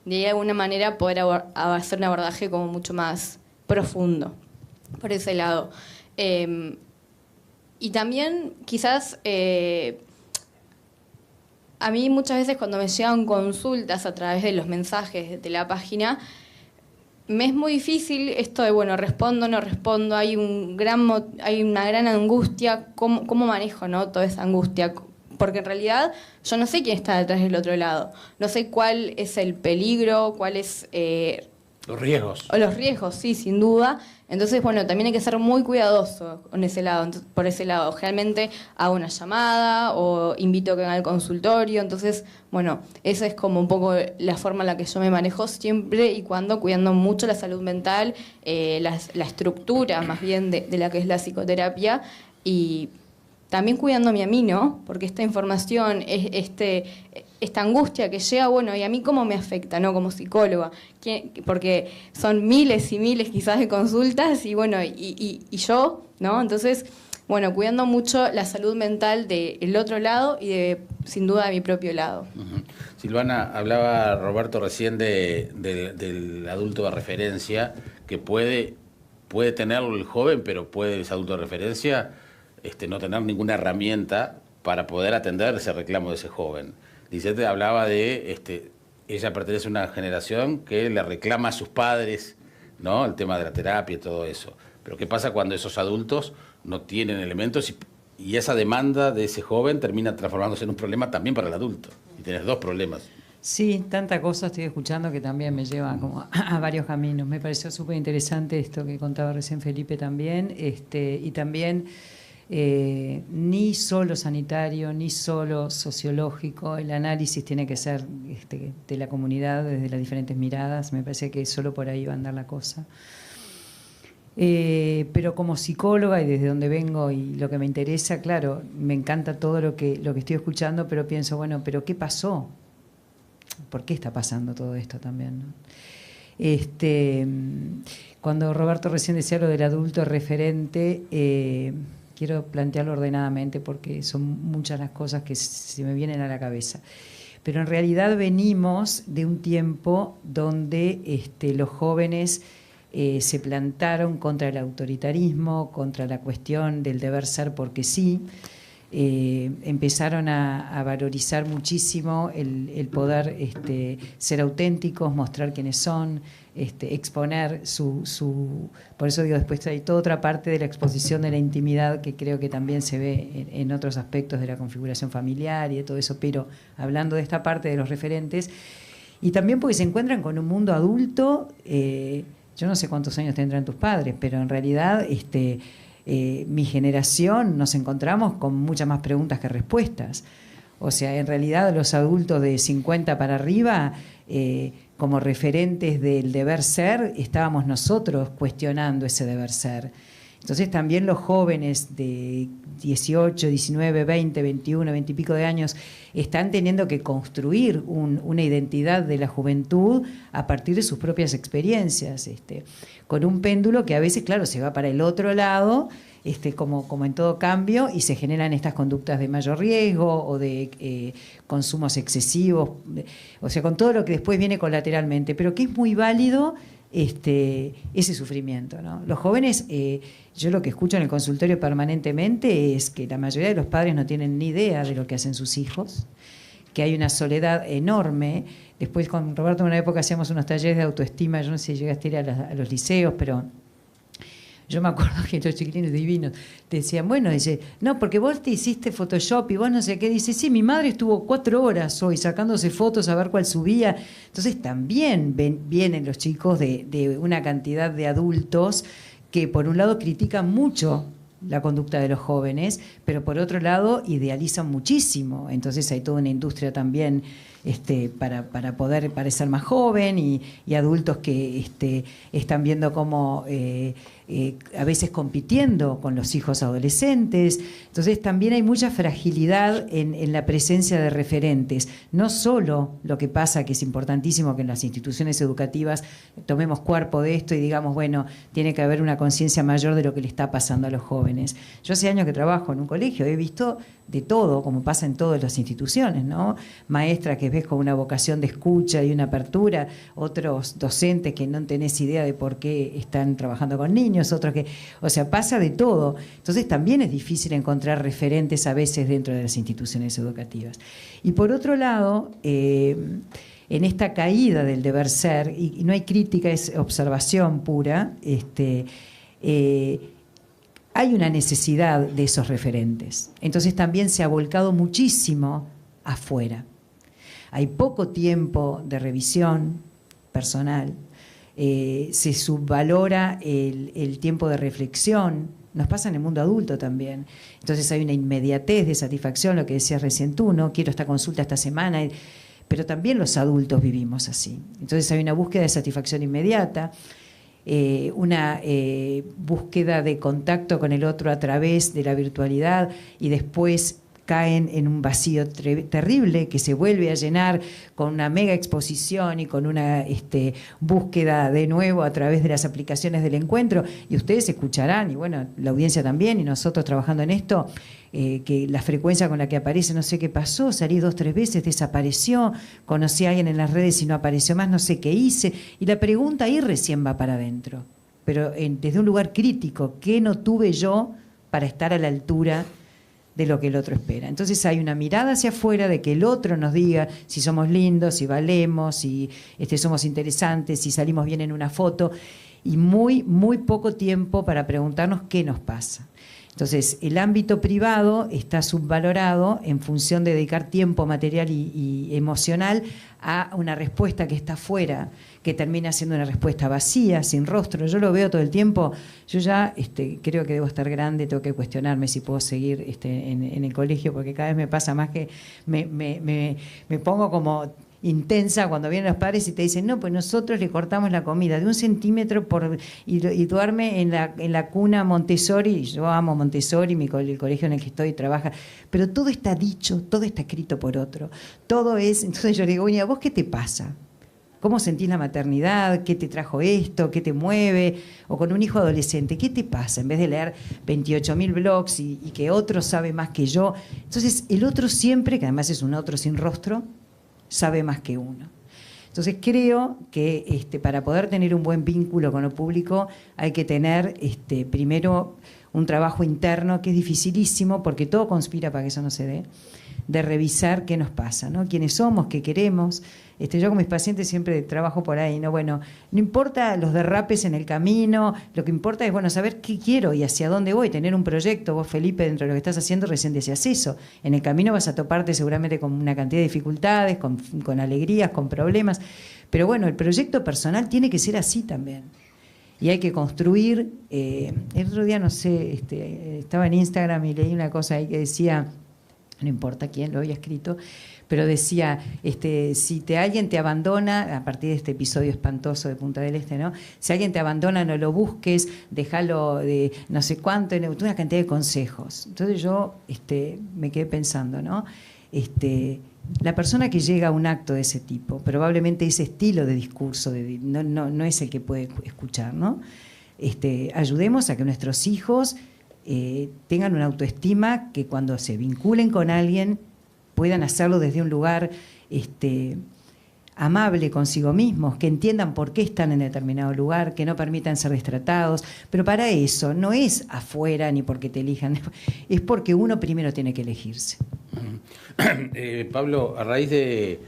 de alguna manera poder hacer un abordaje como mucho más profundo por ese lado. Y también quizás a mí muchas veces cuando me llegan consultas a través de los mensajes de la página, me es muy difícil esto de, respondo, no respondo, hay una gran angustia, ¿cómo manejo, no, toda esa angustia? Porque en realidad yo no sé quién está detrás del otro lado, no sé cuál es el peligro, cuál es... los riesgos. O los riesgos, sí, sin duda. Entonces, también hay que ser muy cuidadoso por ese lado. Generalmente hago una llamada o invito a que haga el consultorio. Entonces, esa es como un poco la forma en la que yo me manejo siempre y cuando cuidando mucho la salud mental, la estructura más bien de la que es la psicoterapia y también cuidándome a mí, ¿no? Porque esta información, esta angustia que llega, ¿y a mí cómo me afecta, no? Como psicóloga. Porque son miles y miles quizás de consultas y yo, ¿no? Entonces, bueno, cuidando mucho la salud mental del otro lado y sin duda de mi propio lado. Silvana, hablaba Roberto recién del adulto de referencia, que puede tenerlo el joven, pero puede ese adulto de referencia no tener ninguna herramienta para poder atender ese reclamo de ese joven. Lisette hablaba de, ella pertenece a una generación que le reclama a sus padres, ¿no?, el tema de la terapia y todo eso. Pero ¿qué pasa cuando esos adultos no tienen elementos y esa demanda de ese joven termina transformándose en un problema también para el adulto? Y tienes dos problemas. Sí, tanta cosa estoy escuchando que también me lleva como a varios caminos. Me pareció súper interesante esto que contaba recién Felipe también, y también ni solo sanitario, ni solo sociológico, el análisis tiene que ser de la comunidad desde las diferentes miradas. Me parece que solo por ahí va a andar la cosa. Pero como psicóloga y desde donde vengo y lo que me interesa, claro, me encanta todo lo que estoy escuchando, pero pienso, bueno, ¿pero qué pasó? ¿Por qué está pasando todo esto también, ¿no? Cuando Roberto recién decía lo del adulto referente, quiero plantearlo ordenadamente porque son muchas las cosas que se me vienen a la cabeza. Pero en realidad venimos de un tiempo donde los jóvenes se plantaron contra el autoritarismo, contra la cuestión del deber ser porque sí. Empezaron a valorizar muchísimo el poder ser auténticos, mostrar quiénes son, exponer por eso digo, después hay toda otra parte de la exposición de la intimidad que creo que también se ve en otros aspectos de la configuración familiar y de todo eso, pero hablando de esta parte de los referentes, y también porque se encuentran con un mundo adulto. Yo no sé cuántos años tendrán tus padres, pero en realidad mi generación nos encontramos con muchas más preguntas que respuestas. O sea, en realidad los adultos de 50 para arriba, como referentes del deber ser, estábamos nosotros cuestionando ese deber ser. Entonces también los jóvenes de 18, 19, 20, 21, 20 y pico de años están teniendo que construir una identidad de la juventud a partir de sus propias experiencias, con un péndulo que a veces, claro, se va para el otro lado, como en todo cambio, y se generan estas conductas de mayor riesgo o de consumos excesivos, o sea, con todo lo que después viene colateralmente, pero que es muy válido ese sufrimiento, ¿no? Los jóvenes, yo lo que escucho en el consultorio permanentemente es que la mayoría de los padres no tienen ni idea de lo que hacen sus hijos, que hay una soledad enorme. Después con Roberto en una época hacíamos unos talleres de autoestima, yo no sé si llegaste a ir a los liceos, pero yo me acuerdo que los chiquilines divinos decían, bueno, dice, no, porque vos te hiciste Photoshop y vos no sé qué. Dice, sí, mi madre estuvo 4 horas hoy sacándose fotos a ver cuál subía. Entonces también vienen los chicos de una cantidad de adultos que por un lado critican mucho la conducta de los jóvenes, pero por otro lado idealizan muchísimo. Entonces hay toda una industria también para poder parecer más joven y adultos que están viendo cómo a veces compitiendo con los hijos adolescentes. Entonces también hay mucha fragilidad en la presencia de referentes. No solo lo que pasa, que es importantísimo que en las instituciones educativas tomemos cuerpo de esto y digamos, bueno, tiene que haber una conciencia mayor de lo que le está pasando a los jóvenes. Yo hace años que trabajo en un colegio, he visto de todo, como pasa en todas las instituciones, ¿no? Maestras que ves con una vocación de escucha y una apertura, otros docentes que no tenés idea de por qué están trabajando con niños, otros que, o sea, pasa de todo. Entonces también es difícil encontrar referentes a veces dentro de las instituciones educativas. Y por otro lado, en esta caída del deber ser, y no hay crítica, es observación pura, hay una necesidad de esos referentes. Entonces también se ha volcado muchísimo afuera. Hay poco tiempo de revisión personal, se subvalora el tiempo de reflexión, nos pasa en el mundo adulto también. Entonces hay una inmediatez de satisfacción, lo que decías recién tú, ¿no? Quiero esta consulta esta semana, pero también los adultos vivimos así. Entonces hay una búsqueda de satisfacción inmediata, una búsqueda de contacto con el otro a través de la virtualidad y después caen en un vacío terrible que se vuelve a llenar con una mega exposición y con una búsqueda de nuevo a través de las aplicaciones del encuentro. Y ustedes escucharán, y bueno, la audiencia también, y nosotros trabajando en esto, que la frecuencia con la que aparece, no sé qué pasó, salí 2 o 3 veces, desapareció, conocí a alguien en las redes y no apareció más, no sé qué hice. Y la pregunta ahí recién va para adentro, pero desde un lugar crítico, ¿qué no tuve yo para estar a la altura de lo que el otro espera? Entonces hay una mirada hacia afuera de que el otro nos diga si somos lindos, si valemos, si somos interesantes, si salimos bien en una foto, y muy, muy poco tiempo para preguntarnos qué nos pasa. Entonces, el ámbito privado está subvalorado en función de dedicar tiempo material y emocional a una respuesta que está afuera, que termina siendo una respuesta vacía, sin rostro. Yo lo veo todo el tiempo. Yo ya creo que debo estar grande, tengo que cuestionarme si puedo seguir en el colegio, porque cada vez me pasa más que me pongo como intensa cuando vienen los padres y te dicen, no, pues nosotros le cortamos la comida de 1 centímetro y duerme en la cuna Montessori. Y yo amo Montessori, el colegio en el que estoy trabaja, pero todo está dicho, todo está escrito por otro, todo es. Entonces yo le digo, oye, ¿a vos qué te pasa? ¿Cómo sentís la maternidad? ¿Qué te trajo esto? ¿Qué te mueve? O con un hijo adolescente, ¿qué te pasa? En vez de leer 28.000 blogs y que otro sabe más que yo. Entonces el otro siempre, que además es un otro sin rostro, sabe más que uno. Entonces creo que para poder tener un buen vínculo con lo público hay que tener primero un trabajo interno que es dificilísimo, porque todo conspira para que eso no se dé, de revisar qué nos pasa, ¿no? Quiénes somos, qué queremos. Yo con mis pacientes siempre trabajo por ahí, ¿no? Bueno, no importa los derrapes en el camino, lo que importa es, bueno, saber qué quiero y hacia dónde voy, tener un proyecto. Vos, Felipe, dentro de lo que estás haciendo, recién decías eso. En el camino vas a toparte seguramente con una cantidad de dificultades, con alegrías, con problemas, pero bueno, el proyecto personal tiene que ser así también. Y hay que construir. El otro día, no sé, estaba en Instagram y leí una cosa ahí que decía, no importa quién lo había escrito, pero decía, si alguien te abandona, a partir de este episodio espantoso de Punta del Este, ¿no? Si alguien te abandona, no lo busques, déjalo de no sé cuánto, una cantidad de consejos. Entonces yo me quedé pensando, ¿no? La persona que llega a un acto de ese tipo, probablemente ese estilo de discurso no es el que puede escuchar, ¿no? Ayudemos a que nuestros hijos tengan una autoestima, que cuando se vinculen con alguien puedan hacerlo desde un lugar amable consigo mismos, que entiendan por qué están en determinado lugar, que no permitan ser destratados. Pero para eso no es afuera ni porque te elijan, es porque uno primero tiene que elegirse. Pablo, a raíz de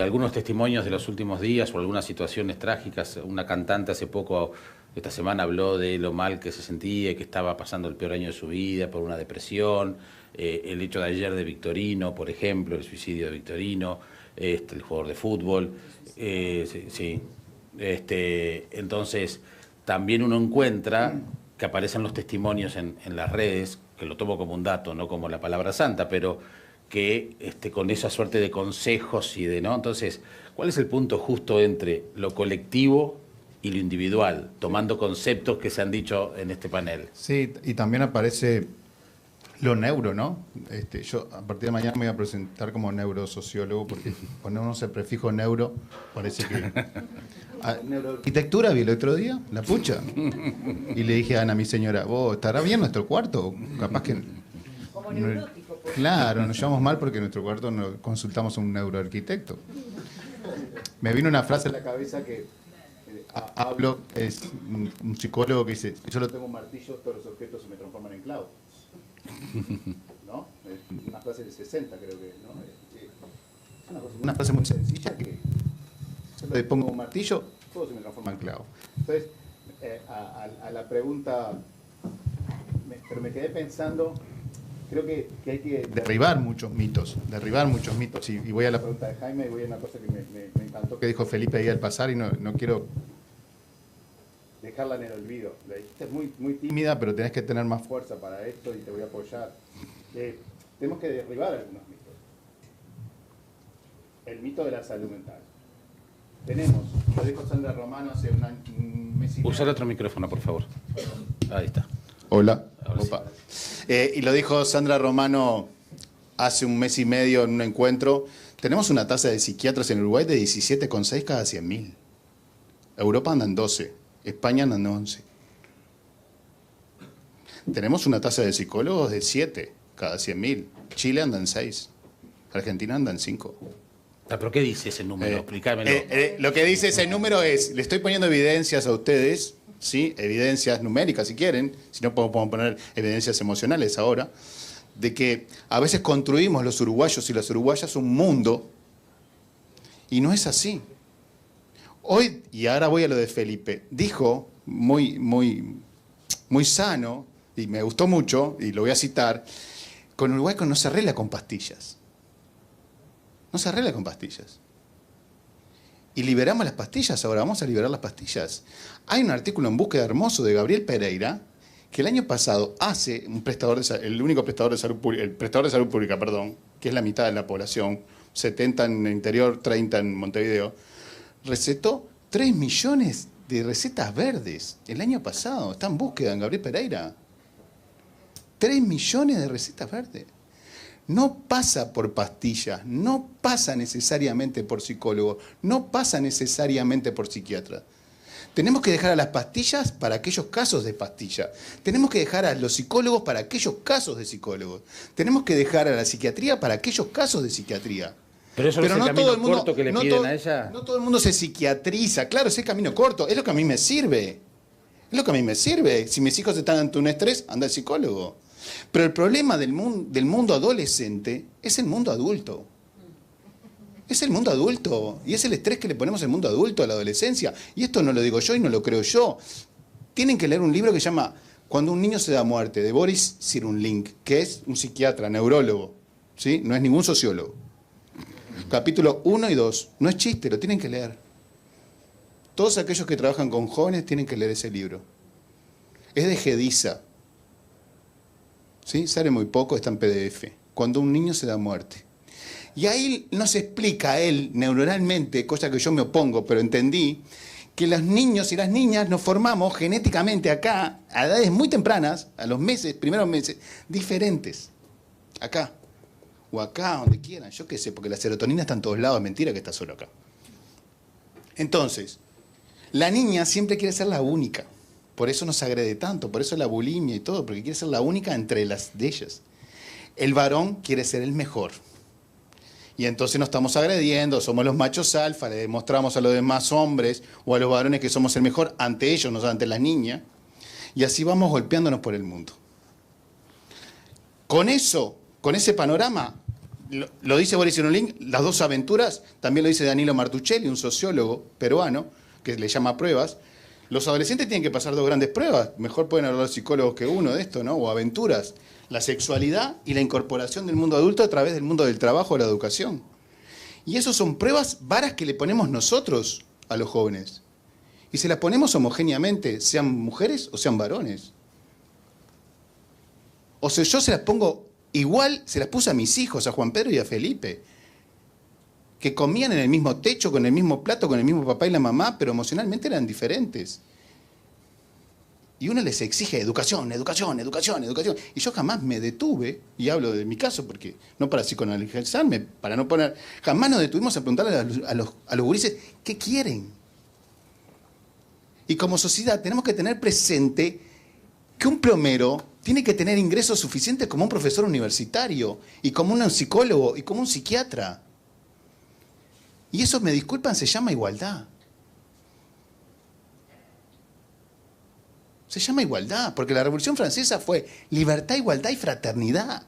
algunos testimonios de los últimos días o algunas situaciones trágicas, una cantante hace poco, esta semana, habló de lo mal que se sentía y que estaba pasando el peor año de su vida por una depresión. El hecho de ayer de Victorino, por ejemplo, el suicidio de Victorino, el jugador de fútbol. Sí. Entonces, también uno encuentra que aparecen los testimonios en las redes, que lo tomo como un dato, no como la palabra santa, pero que con esa suerte de consejos y de, ¿no? Entonces, ¿cuál es el punto justo entre lo colectivo y lo individual, tomando conceptos que se han dicho en este panel? Sí, y también aparece lo neuro, ¿no? Yo a partir de mañana me voy a presentar como neurosociólogo, porque ponemos el prefijo neuro, parece que... Neuroarquitectura vi el otro día, la pucha. Y le dije a Ana, mi señora, ¿vos estará bien nuestro cuarto? Capaz que... Como neurótico. Pues. Claro, nos llevamos mal porque en nuestro cuarto consultamos a un neuroarquitecto. Me vino una frase en la cabeza que... Hablo, es un psicólogo que dice, yo no tengo un martillo, todos los objetos se me transforman en clavos. ¿No? Es una frase del 60, creo que, ¿no? Es una frase muy sencilla que yo le pongo un martillo, todo se me transforma en clavo. Entonces, a la pregunta, pero me quedé pensando, creo que hay que derribar muchos mitos, y voy a la pregunta de Jaime y voy a una cosa que me encantó que dijo Felipe ahí al pasar y no quiero dejarla en el olvido. Le dijiste, es muy tímida, pero tenés que tener más fuerza para esto y te voy a apoyar. Tenemos que derribar algunos mitos. El mito de la salud mental. Tenemos, lo dijo Sandra Romano hace un mes y medio. Usa el otro micrófono, por favor. Ahí está. Hola. Ahora sí. Y lo dijo Sandra Romano hace un mes y medio en un encuentro, tenemos una tasa de psiquiatras en Uruguay de 17,6 cada 100.000. Europa anda en 12, España anda en 11. Tenemos una tasa de psicólogos de 7 cada 100.000. Chile anda en 6, Argentina anda en 5. ¿Pero qué dice ese número? Explícamelo. Lo que dice ese número es, le estoy poniendo evidencias a ustedes, ¿sí? Evidencias numéricas si quieren, si no podemos poner evidencias emocionales ahora, de que a veces construimos los uruguayos y las uruguayas un mundo y no es así. Hoy, y ahora voy a lo de Felipe, dijo muy sano, y me gustó mucho, y lo voy a citar, con Uruguay no se arregla con pastillas. No se arregla con pastillas. Y liberamos las pastillas, ahora vamos a liberar las pastillas. Hay un artículo en Búsqueda Hermoso de Gabriel Pereira, que el año pasado hace el único prestador de salud pública, el prestador de salud pública, perdón, que es la mitad de la población, 70 en el interior, 30 en Montevideo, recetó 3 millones de recetas verdes el año pasado. Está en búsqueda en Gabriel Pereira. 3 millones de recetas verdes. No pasa por pastillas, no pasa necesariamente por psicólogo, no pasa necesariamente por psiquiatra. Tenemos que dejar a las pastillas para aquellos casos de pastillas. Tenemos que dejar a los psicólogos para aquellos casos de psicólogos. Tenemos que dejar a la psiquiatría para aquellos casos de psiquiatría. Pero eso no es el camino corto que le piden a ella. No todo el mundo se psiquiatriza. Claro, es el camino corto. Es lo que a mí me sirve. Es lo que a mí me sirve. Si mis hijos están ante un estrés, anda al psicólogo. Pero el problema del mundo adolescente es el mundo adulto. Es el mundo adulto. Y es el estrés que le ponemos al mundo adulto, a la adolescencia. Y esto no lo digo yo y no lo creo yo. Tienen que leer un libro que se llama Cuando un niño se da muerte, de Boris Cyrulnik, que es un psiquiatra, neurólogo. ¿Sí? No es ningún sociólogo. Capítulo 1 y 2. No es chiste, lo tienen que leer. Todos aquellos que trabajan con jóvenes tienen que leer ese libro. Es de Gediza. ¿Sí? Sale muy poco, está en PDF. Cuando un niño se da muerte. Y ahí nos explica él neuronalmente, cosa que yo me opongo, pero entendí, que los niños y las niñas nos formamos genéticamente acá, a edades muy tempranas, a los primeros meses, diferentes. Acá. O acá, donde quieran, yo qué sé, porque la serotonina está en todos lados, es mentira que está solo acá. Entonces, la niña siempre quiere ser la única. Por eso nos agrede tanto, por eso la bulimia y todo, porque quiere ser la única entre las de ellas. El varón quiere ser el mejor. Y entonces nos estamos agrediendo, somos los machos alfa, le demostramos a los demás hombres o a los varones que somos el mejor ante ellos, no ante las niñas. Y así vamos golpeándonos por el mundo. Con eso, con ese panorama, lo dice Boris Cyrulnik, las dos aventuras, también lo dice Danilo Martuchelli, un sociólogo peruano, que le llama pruebas. Los adolescentes tienen que pasar 2 grandes pruebas, mejor pueden hablar los psicólogos que uno de esto, ¿no? O aventuras, la sexualidad y la incorporación del mundo adulto a través del mundo del trabajo o la educación. Y eso son pruebas, varas que le ponemos nosotros a los jóvenes. Y se las ponemos homogéneamente, sean mujeres o sean varones. O sea, yo se las pongo igual, se las puse a mis hijos, a Juan Pedro y a Felipe, que comían en el mismo techo, con el mismo plato, con el mismo papá y la mamá, pero emocionalmente eran diferentes. Y uno les exige educación, educación, educación, educación. Y yo jamás me detuve, y hablo de mi caso, porque no para psicoanalizarme, para no poner... Jamás nos detuvimos a preguntarle a los gurises qué quieren. Y como sociedad tenemos que tener presente que un plomero tiene que tener ingresos suficientes como un profesor universitario, y como un psicólogo, y como un psiquiatra. Y eso, me disculpan, se llama igualdad. Se llama igualdad, porque la Revolución Francesa fue libertad, igualdad y fraternidad.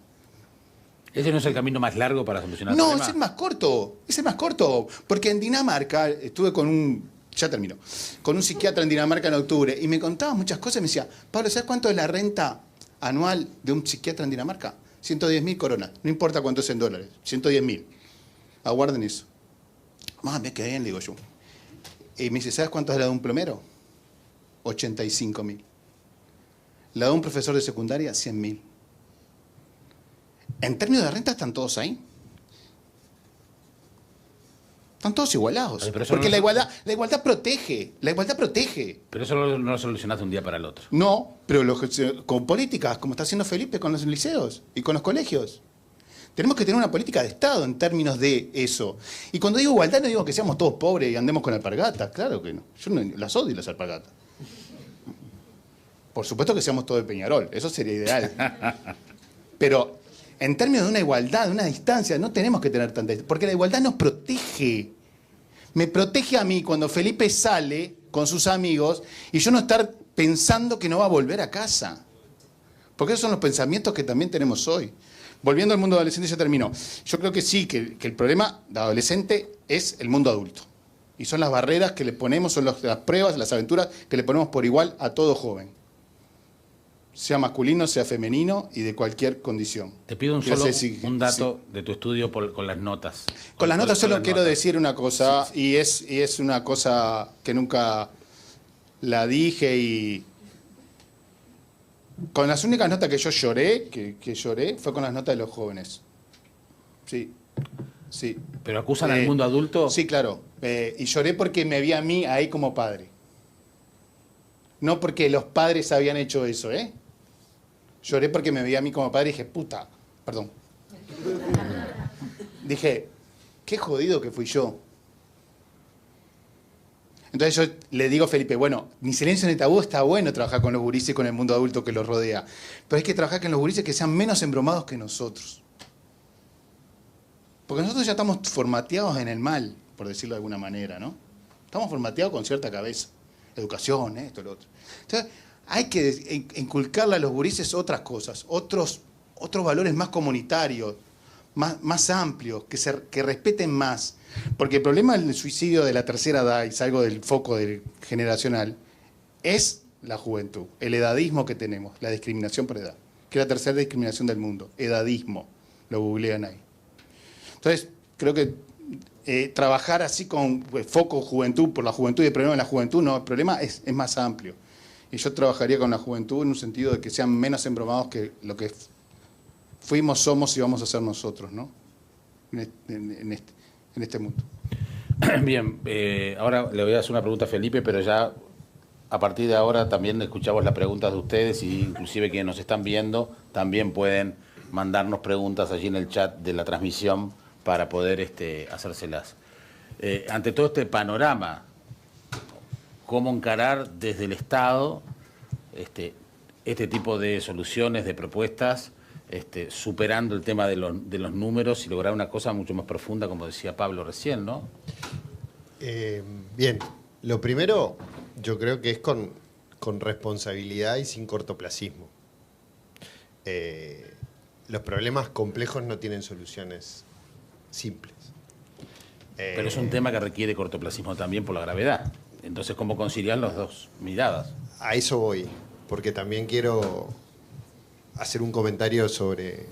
¿Ese no es el camino más largo para solucionar el problema? No, es el más corto. Es el más corto. Porque en Dinamarca, estuve con un... Ya termino. Con un psiquiatra en Dinamarca en octubre, y me contaba muchas cosas y me decía, Pablo, ¿sabes cuánto es la renta anual de un psiquiatra en Dinamarca? 110.000 coronas. No importa cuánto es en dólares. 110.000. Aguarden eso. Más, me quedé bien, le digo yo. Y me dice, ¿sabes cuánto es la de un plomero? 85.000. La de un profesor de secundaria, 100.000. En términos de renta están todos ahí. Están todos igualados. Porque la igualdad protege. La igualdad protege. Pero eso no lo solucionaste de un día para el otro. No, pero con políticas, como está haciendo Felipe con los liceos y con los colegios. Tenemos que tener una política de Estado en términos de eso. Y cuando digo igualdad no digo que seamos todos pobres y andemos con alpargatas, claro que no. Yo no las odio las alpargatas. Por supuesto que seamos todos de Peñarol, eso sería ideal. Pero en términos de una igualdad, de una distancia, no tenemos que tener tanta distancia, porque la igualdad nos protege. Me protege a mí cuando Felipe sale con sus amigos y yo no estar pensando que no va a volver a casa. Porque esos son los pensamientos que también tenemos hoy. Volviendo al mundo adolescente, ya terminó. Yo creo que sí, que el problema de adolescente es el mundo adulto. Y son las barreras que le ponemos, son las pruebas, las aventuras que le ponemos por igual a todo joven. Sea masculino, sea femenino y de cualquier condición. Te pido un dato de tu estudio con las notas. Con las notas solo quiero decir una cosa, y es una cosa que nunca la dije y... Con las únicas notas que yo lloré, que lloré, fue con las notas de los jóvenes. Sí, sí. ¿Pero acusan al mundo adulto? Sí, claro. Y lloré porque me vi a mí ahí como padre. No porque los padres habían hecho eso, ¿eh? Lloré porque me vi a mí como padre y dije, puta, perdón. Dije, qué jodido que fui yo. Entonces yo le digo a Felipe, bueno, ni silencio ni tabú, está bueno trabajar con los gurises y con el mundo adulto que los rodea. Pero hay que trabajar con los gurises que sean menos embromados que nosotros. Porque nosotros ya estamos formateados en el mal, por decirlo de alguna manera, ¿no? Estamos formateados con cierta cabeza. Educación, esto, lo otro. Entonces, hay que inculcarle a los gurises otras cosas, otros valores más comunitarios, más amplios, que respeten más. Porque el problema del suicidio de la tercera edad, y salgo del foco generacional, es la juventud, el edadismo que tenemos, la discriminación por edad, que es la tercera discriminación del mundo, edadismo, lo googlean ahí. Entonces, creo que trabajar así con foco juventud, por la juventud y el problema de la juventud, no, el problema es más amplio. Y yo trabajaría con la juventud en un sentido de que sean menos embromados que lo que fuimos, somos y vamos a ser nosotros, ¿no? En este mundo. Bien, ahora le voy a hacer una pregunta a Felipe, pero ya a partir de ahora también escuchamos las preguntas de ustedes y inclusive quienes nos están viendo también pueden mandarnos preguntas allí en el chat de la transmisión para poder hacérselas. Ante todo este panorama, ¿cómo encarar desde el Estado este tipo de soluciones, de propuestas, superando el tema de los números y lograr una cosa mucho más profunda, como decía Pablo recién, ¿no? Bien, lo primero yo creo que es con responsabilidad y sin cortoplacismo. Los problemas complejos no tienen soluciones simples. Pero es un tema que requiere cortoplacismo también por la gravedad. Entonces, ¿cómo conciliar las dos miradas? A eso voy, porque también quiero hacer un comentario sobre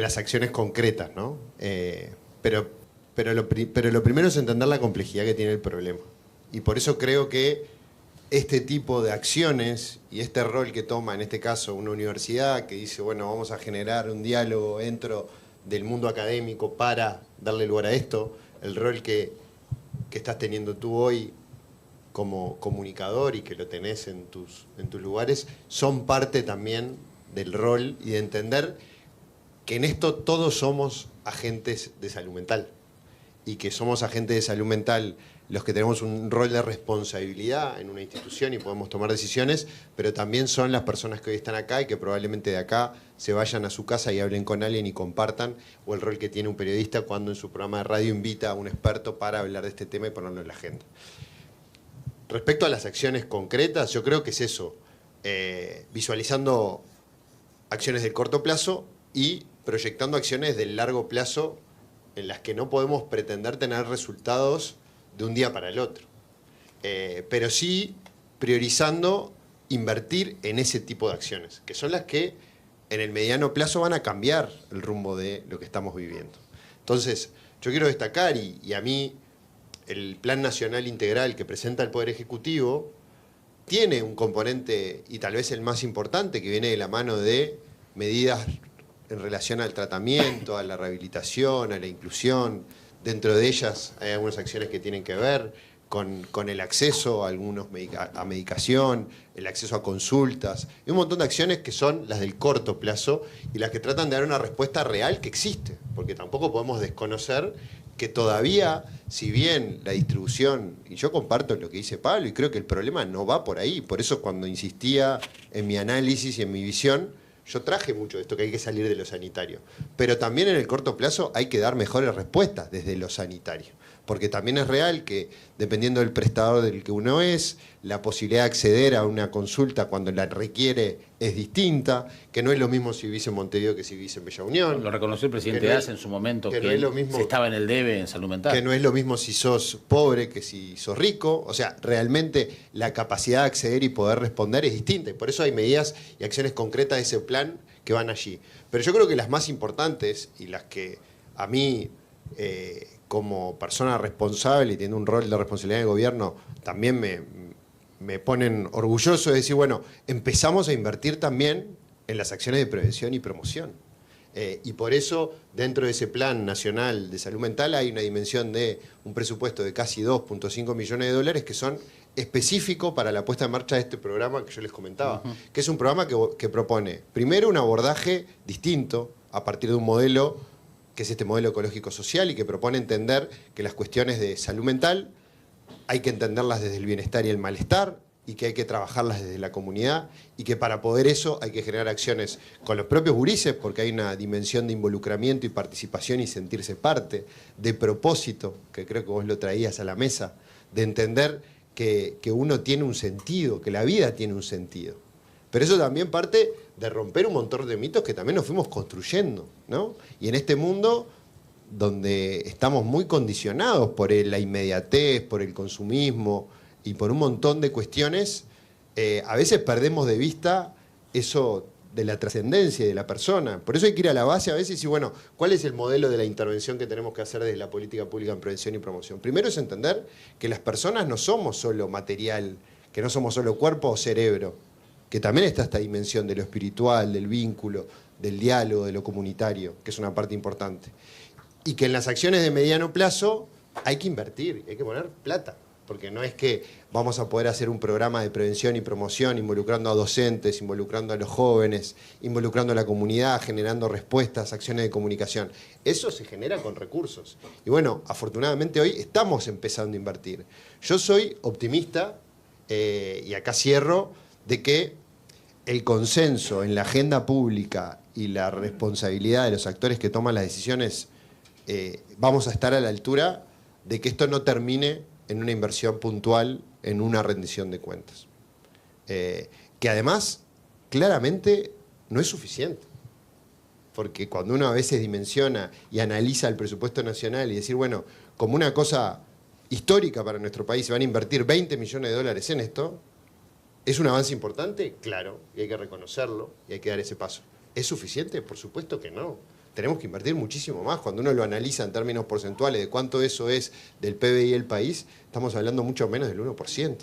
las acciones concretas, ¿no? Pero lo primero es entender la complejidad que tiene el problema. Y por eso creo que este tipo de acciones y este rol que toma, en este caso, una universidad que dice, bueno, vamos a generar un diálogo dentro del mundo académico para darle lugar a esto, el rol que estás teniendo tú hoy como comunicador y que lo tenés en tus lugares, son parte también del rol y de entender que en esto todos somos agentes de salud mental y que somos agentes de salud mental los que tenemos un rol de responsabilidad en una institución y podemos tomar decisiones, pero también son las personas que hoy están acá y que probablemente de acá se vayan a su casa y hablen con alguien y compartan, o el rol que tiene un periodista cuando en su programa de radio invita a un experto para hablar de este tema y ponerlo en la agenda. Respecto a las acciones concretas, yo creo que es eso, visualizando acciones del corto plazo y proyectando acciones del largo plazo en las que no podemos pretender tener resultados de un día para el otro. Pero sí priorizando invertir en ese tipo de acciones, que son las que en el mediano plazo van a cambiar el rumbo de lo que estamos viviendo. Entonces, yo quiero destacar, y a mí el Plan Nacional Integral que presenta el Poder Ejecutivo tiene un componente, y tal vez el más importante, que viene de la mano de medidas en relación al tratamiento, a la rehabilitación, a la inclusión. Dentro de ellas hay algunas acciones que tienen que ver con el acceso a a medicación, el acceso a consultas, y un montón de acciones que son las del corto plazo y las que tratan de dar una respuesta real que existe, porque tampoco podemos desconocer que todavía, si bien la distribución, y yo comparto lo que dice Pablo, y creo que el problema no va por ahí, por eso cuando insistía en mi análisis y en mi visión, yo traje mucho de esto, que hay que salir de lo sanitario, pero también en el corto plazo hay que dar mejores respuestas desde lo sanitario. Porque también es real que, dependiendo del prestador del que uno es, la posibilidad de acceder a una consulta cuando la requiere es distinta, que no es lo mismo si vivís en Montevideo que si vivís en Bella Unión. Lo reconoció el presidente Haas en su momento, que no es lo mismo, se estaba en el debe en salud mental. Que no es lo mismo si sos pobre que si sos rico. O sea, realmente la capacidad de acceder y poder responder es distinta. Y por eso hay medidas y acciones concretas de ese plan que van allí. Pero yo creo que las más importantes y las que a mí... como persona responsable y teniendo un rol de responsabilidad de gobierno, también me ponen orgulloso de decir, bueno, empezamos a invertir también en las acciones de prevención y promoción. Y por eso, dentro de ese Plan Nacional de Salud Mental, hay una dimensión de un presupuesto de casi 2.5 millones de dólares que son específicos para la puesta en marcha de este programa que yo les comentaba, que es un programa que propone, primero, un abordaje distinto a partir de un modelo que es este modelo ecológico-social y que propone entender que las cuestiones de salud mental hay que entenderlas desde el bienestar y el malestar y que hay que trabajarlas desde la comunidad y que para poder eso hay que generar acciones con los propios gurises porque hay una dimensión de involucramiento y participación y sentirse parte, de propósito, que creo que vos lo traías a la mesa, de entender que uno tiene un sentido, que la vida tiene un sentido. Pero eso también parte de romper un montón de mitos que también nos fuimos construyendo, ¿no? Y en este mundo donde estamos muy condicionados por la inmediatez, por el consumismo y por un montón de cuestiones, a veces perdemos de vista eso de la trascendencia de la persona. Por eso hay que ir a la base a veces y decir, bueno, ¿cuál es el modelo de la intervención que tenemos que hacer desde la política pública en prevención y promoción? Primero es entender que las personas no somos solo material, que no somos solo cuerpo o cerebro, que también está esta dimensión de lo espiritual, del vínculo, del diálogo, de lo comunitario, que es una parte importante. Y que en las acciones de mediano plazo hay que invertir, hay que poner plata, porque no es que vamos a poder hacer un programa de prevención y promoción involucrando a docentes, involucrando a los jóvenes, involucrando a la comunidad, generando respuestas, acciones de comunicación. Eso se genera con recursos. Y bueno, afortunadamente hoy estamos empezando a invertir. Yo soy optimista, y acá cierro, de que el consenso en la agenda pública y la responsabilidad de los actores que toman las decisiones, vamos a estar a la altura de que esto no termine en una inversión puntual, en una rendición de cuentas. Que además, claramente, no es suficiente. Porque cuando uno a veces dimensiona y analiza el presupuesto nacional y decir, bueno, como una cosa histórica para nuestro país, se van a invertir 20 millones de dólares en esto, ¿es un avance importante? Claro, y hay que reconocerlo y hay que dar ese paso. ¿Es suficiente? Por supuesto que no. Tenemos que invertir muchísimo más. Cuando uno lo analiza en términos porcentuales de cuánto eso es del PBI del país, estamos hablando mucho menos del 1%.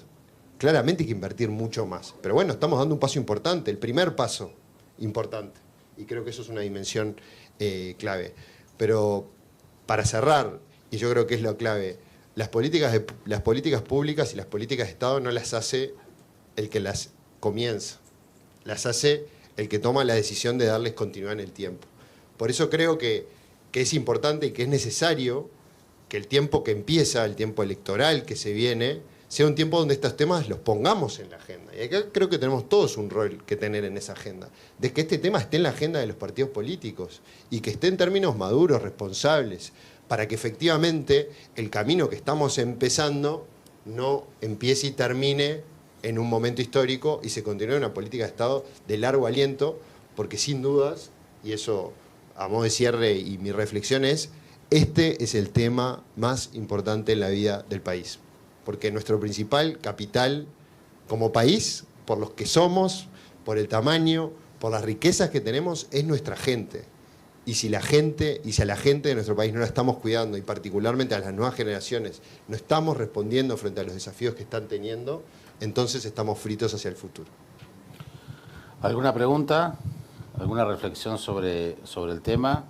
Claramente hay que invertir mucho más. Pero bueno, estamos dando un paso importante, el primer paso importante. Y creo que eso es una dimensión clave. Pero para cerrar, y yo creo que es lo clave, las políticas públicas y las políticas de Estado no las hace el que las comienza, las hace el que toma la decisión de darles continuidad en el tiempo. Por eso creo que es importante y que es necesario que el tiempo que empieza, el tiempo electoral que se viene, sea un tiempo donde estos temas los pongamos en la agenda. Y acá creo que tenemos todos un rol que tener en esa agenda, de que este tema esté en la agenda de los partidos políticos y que esté en términos maduros, responsables, para que efectivamente el camino que estamos empezando no empiece y termine en un momento histórico y se continúe una política de Estado de largo aliento, porque sin dudas, y eso a modo de cierre y mi reflexión es, este es el tema más importante en la vida del país. Porque nuestro principal capital como país, por los que somos, por el tamaño, por las riquezas que tenemos, es nuestra gente. Y si a la gente de nuestro país no la estamos cuidando, y particularmente a las nuevas generaciones, no estamos respondiendo frente a los desafíos que están teniendo, entonces estamos fritos hacia el futuro. ¿Alguna pregunta? ¿Alguna reflexión sobre el tema?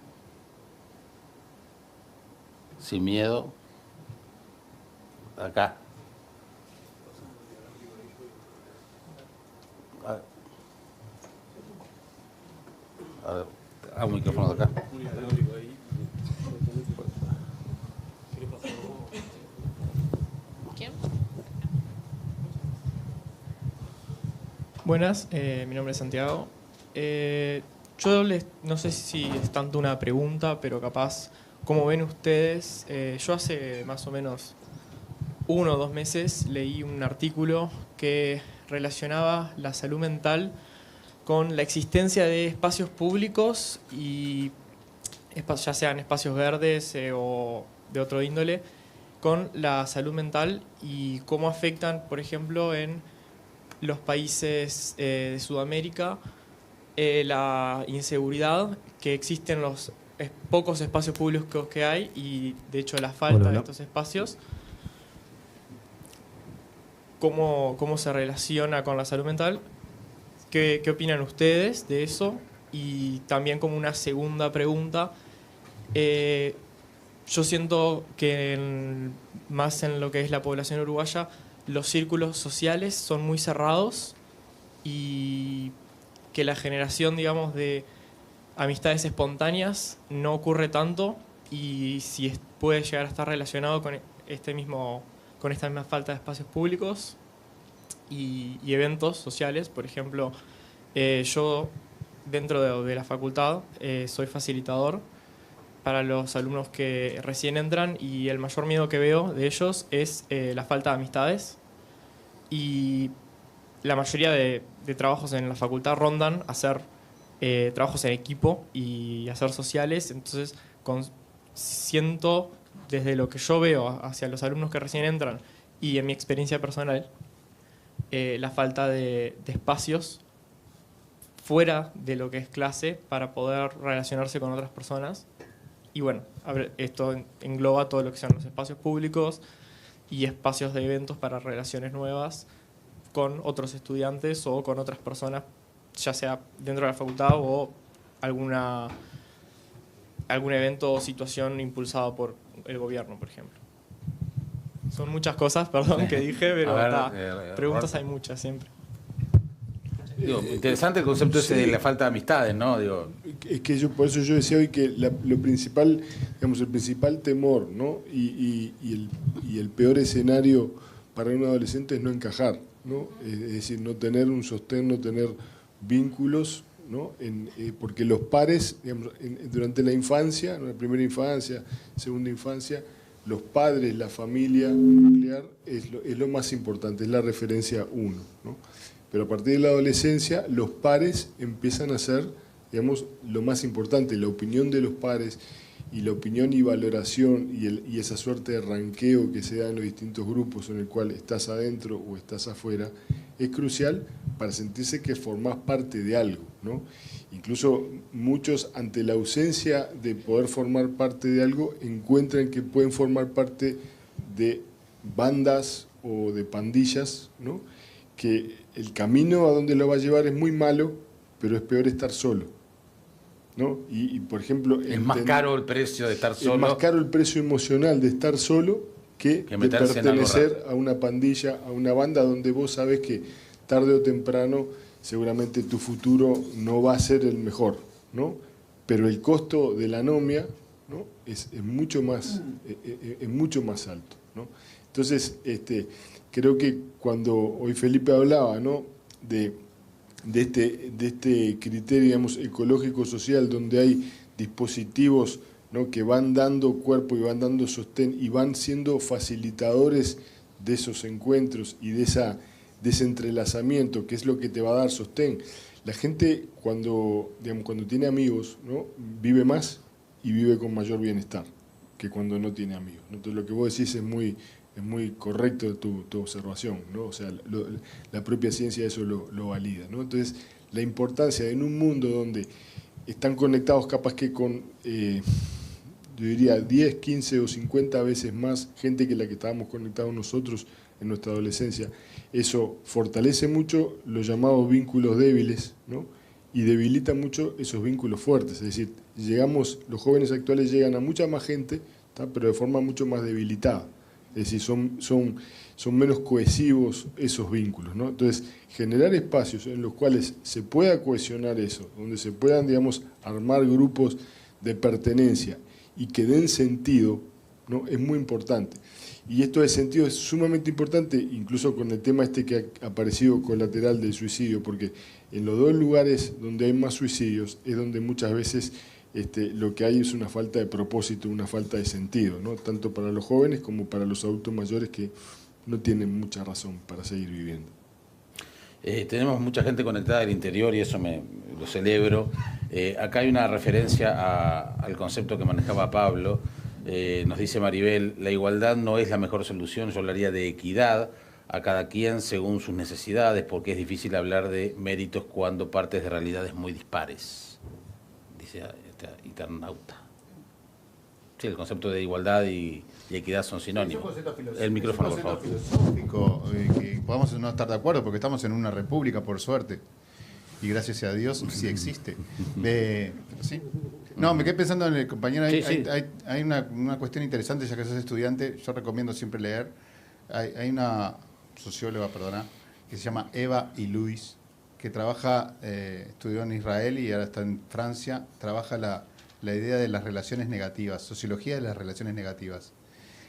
Sin miedo. Acá. a un micrófono de acá. ¿Quién? Buenas, mi nombre es Santiago. No sé si es tanto una pregunta, pero capaz, ¿cómo ven ustedes? Yo hace más o menos 1 o 2 meses leí un artículo que relacionaba la salud mental con la existencia de espacios públicos y ya sean espacios verdes o de otro índole, con la salud mental y cómo afectan, por ejemplo, en los países de Sudamérica, la inseguridad que existe en los pocos espacios públicos que hay y, de hecho, la falta de estos espacios. ¿Cómo se relaciona con la salud mental? ¿Qué opinan ustedes de eso? Y también como una segunda pregunta, yo siento que más en lo que es la población uruguaya, los círculos sociales son muy cerrados y que la generación, digamos, de amistades espontáneas no ocurre tanto, y si puede llegar a estar relacionado con esta misma falta de espacios públicos y eventos sociales. Por ejemplo, yo dentro de la facultad soy facilitador para los alumnos que recién entran, y el mayor miedo que veo de ellos es la falta de amistades, y la mayoría de trabajos en la facultad rondan a hacer trabajos en equipo y hacer sociales. Entonces siento, desde lo que yo veo hacia los alumnos que recién entran y en mi experiencia personal, la falta de espacios fuera de lo que es clase para poder relacionarse con otras personas. Y bueno, esto engloba todo lo que sean los espacios públicos y espacios de eventos para relaciones nuevas con otros estudiantes o con otras personas, ya sea dentro de la facultad o algún evento o situación impulsado por el gobierno, por ejemplo. Son muchas cosas, perdón, que dije, pero preguntas hay muchas siempre. Digo, interesante el concepto ese de la falta de amistades, ¿no? Digo, es que por eso yo decía hoy que lo principal, digamos, el principal temor, ¿no? y el peor escenario para un adolescente es no encajar, ¿no? Es decir, no tener un sostén, no tener vínculos, ¿no? Porque los pares, digamos, durante la infancia, ¿no? La primera infancia, segunda infancia, los padres, la familia nuclear es lo más importante, es la referencia uno, ¿no? Pero a partir de la adolescencia, los pares empiezan a ser, digamos, lo más importante. La opinión de los pares y la opinión y valoración y esa suerte de ranqueo que se da en los distintos grupos en el cual estás adentro o estás afuera, es crucial para sentirse que formás parte de algo, ¿no? Incluso muchos, ante la ausencia de poder formar parte de algo, encuentran que pueden formar parte de bandas o de pandillas, ¿no? Que el camino a donde lo va a llevar es muy malo, pero es peor estar solo, ¿no? Y por ejemplo... Es más caro el precio de estar solo. Es más caro el precio emocional de estar solo que de pertenecer a una pandilla, a una banda donde vos sabés que tarde o temprano seguramente tu futuro no va a ser el mejor, ¿no? Pero el costo de la anomia, ¿no? es mucho más alto, ¿no? Entonces, creo que cuando hoy Felipe hablaba, ¿no? de este criterio, digamos, ecológico-social, donde hay dispositivos, ¿no? que van dando cuerpo y van dando sostén y van siendo facilitadores de esos encuentros y de ese entrelazamiento, que es lo que te va a dar sostén. La gente cuando tiene amigos, ¿no? vive más y vive con mayor bienestar que cuando no tiene amigos, ¿no? Entonces lo que vos decís es muy correcto tu observación, ¿no? O sea, la propia ciencia eso lo valida, ¿no? Entonces, la importancia en un mundo donde están conectados capaz que con, yo diría, 10, 15 o 50 veces más gente que la que estábamos conectados nosotros en nuestra adolescencia, eso fortalece mucho los llamados vínculos débiles, ¿no? Y debilita mucho esos vínculos fuertes, es decir, los jóvenes actuales llegan a mucha más gente, ¿tá? Pero de forma mucho más debilitada. Es decir, son menos cohesivos esos vínculos, ¿no? Entonces, generar espacios en los cuales se pueda cohesionar eso, donde se puedan, digamos, armar grupos de pertenencia y que den sentido, ¿no? Es muy importante. Y esto de sentido es sumamente importante, incluso con el tema este que ha aparecido colateral del suicidio, porque en los dos lugares donde hay más suicidios es donde muchas veces lo que hay es una falta de propósito, una falta de sentido, ¿no? Tanto para los jóvenes como para los adultos mayores que no tienen mucha razón para seguir viviendo. Tenemos mucha gente conectada del interior y eso lo celebro. Acá hay una referencia al concepto que manejaba Pablo. Nos dice Maribel, la igualdad no es la mejor solución, yo hablaría de equidad a cada quien según sus necesidades, porque es difícil hablar de méritos cuando partes de realidades muy dispares, dice esta internauta. Sí, el concepto de igualdad y equidad son sinónimos. El micrófono, por favor. Filosófico, que podamos no estar de acuerdo, porque estamos en una república, por suerte, y gracias a Dios sí existe. ¿Sí? No, me quedé pensando en el compañero, hay una cuestión interesante, ya que sos estudiante, yo recomiendo siempre leer. Hay una socióloga, que se llama Eva Illouis, que estudió en Israel y ahora está en Francia, trabaja la idea de las relaciones negativas, sociología de las relaciones negativas.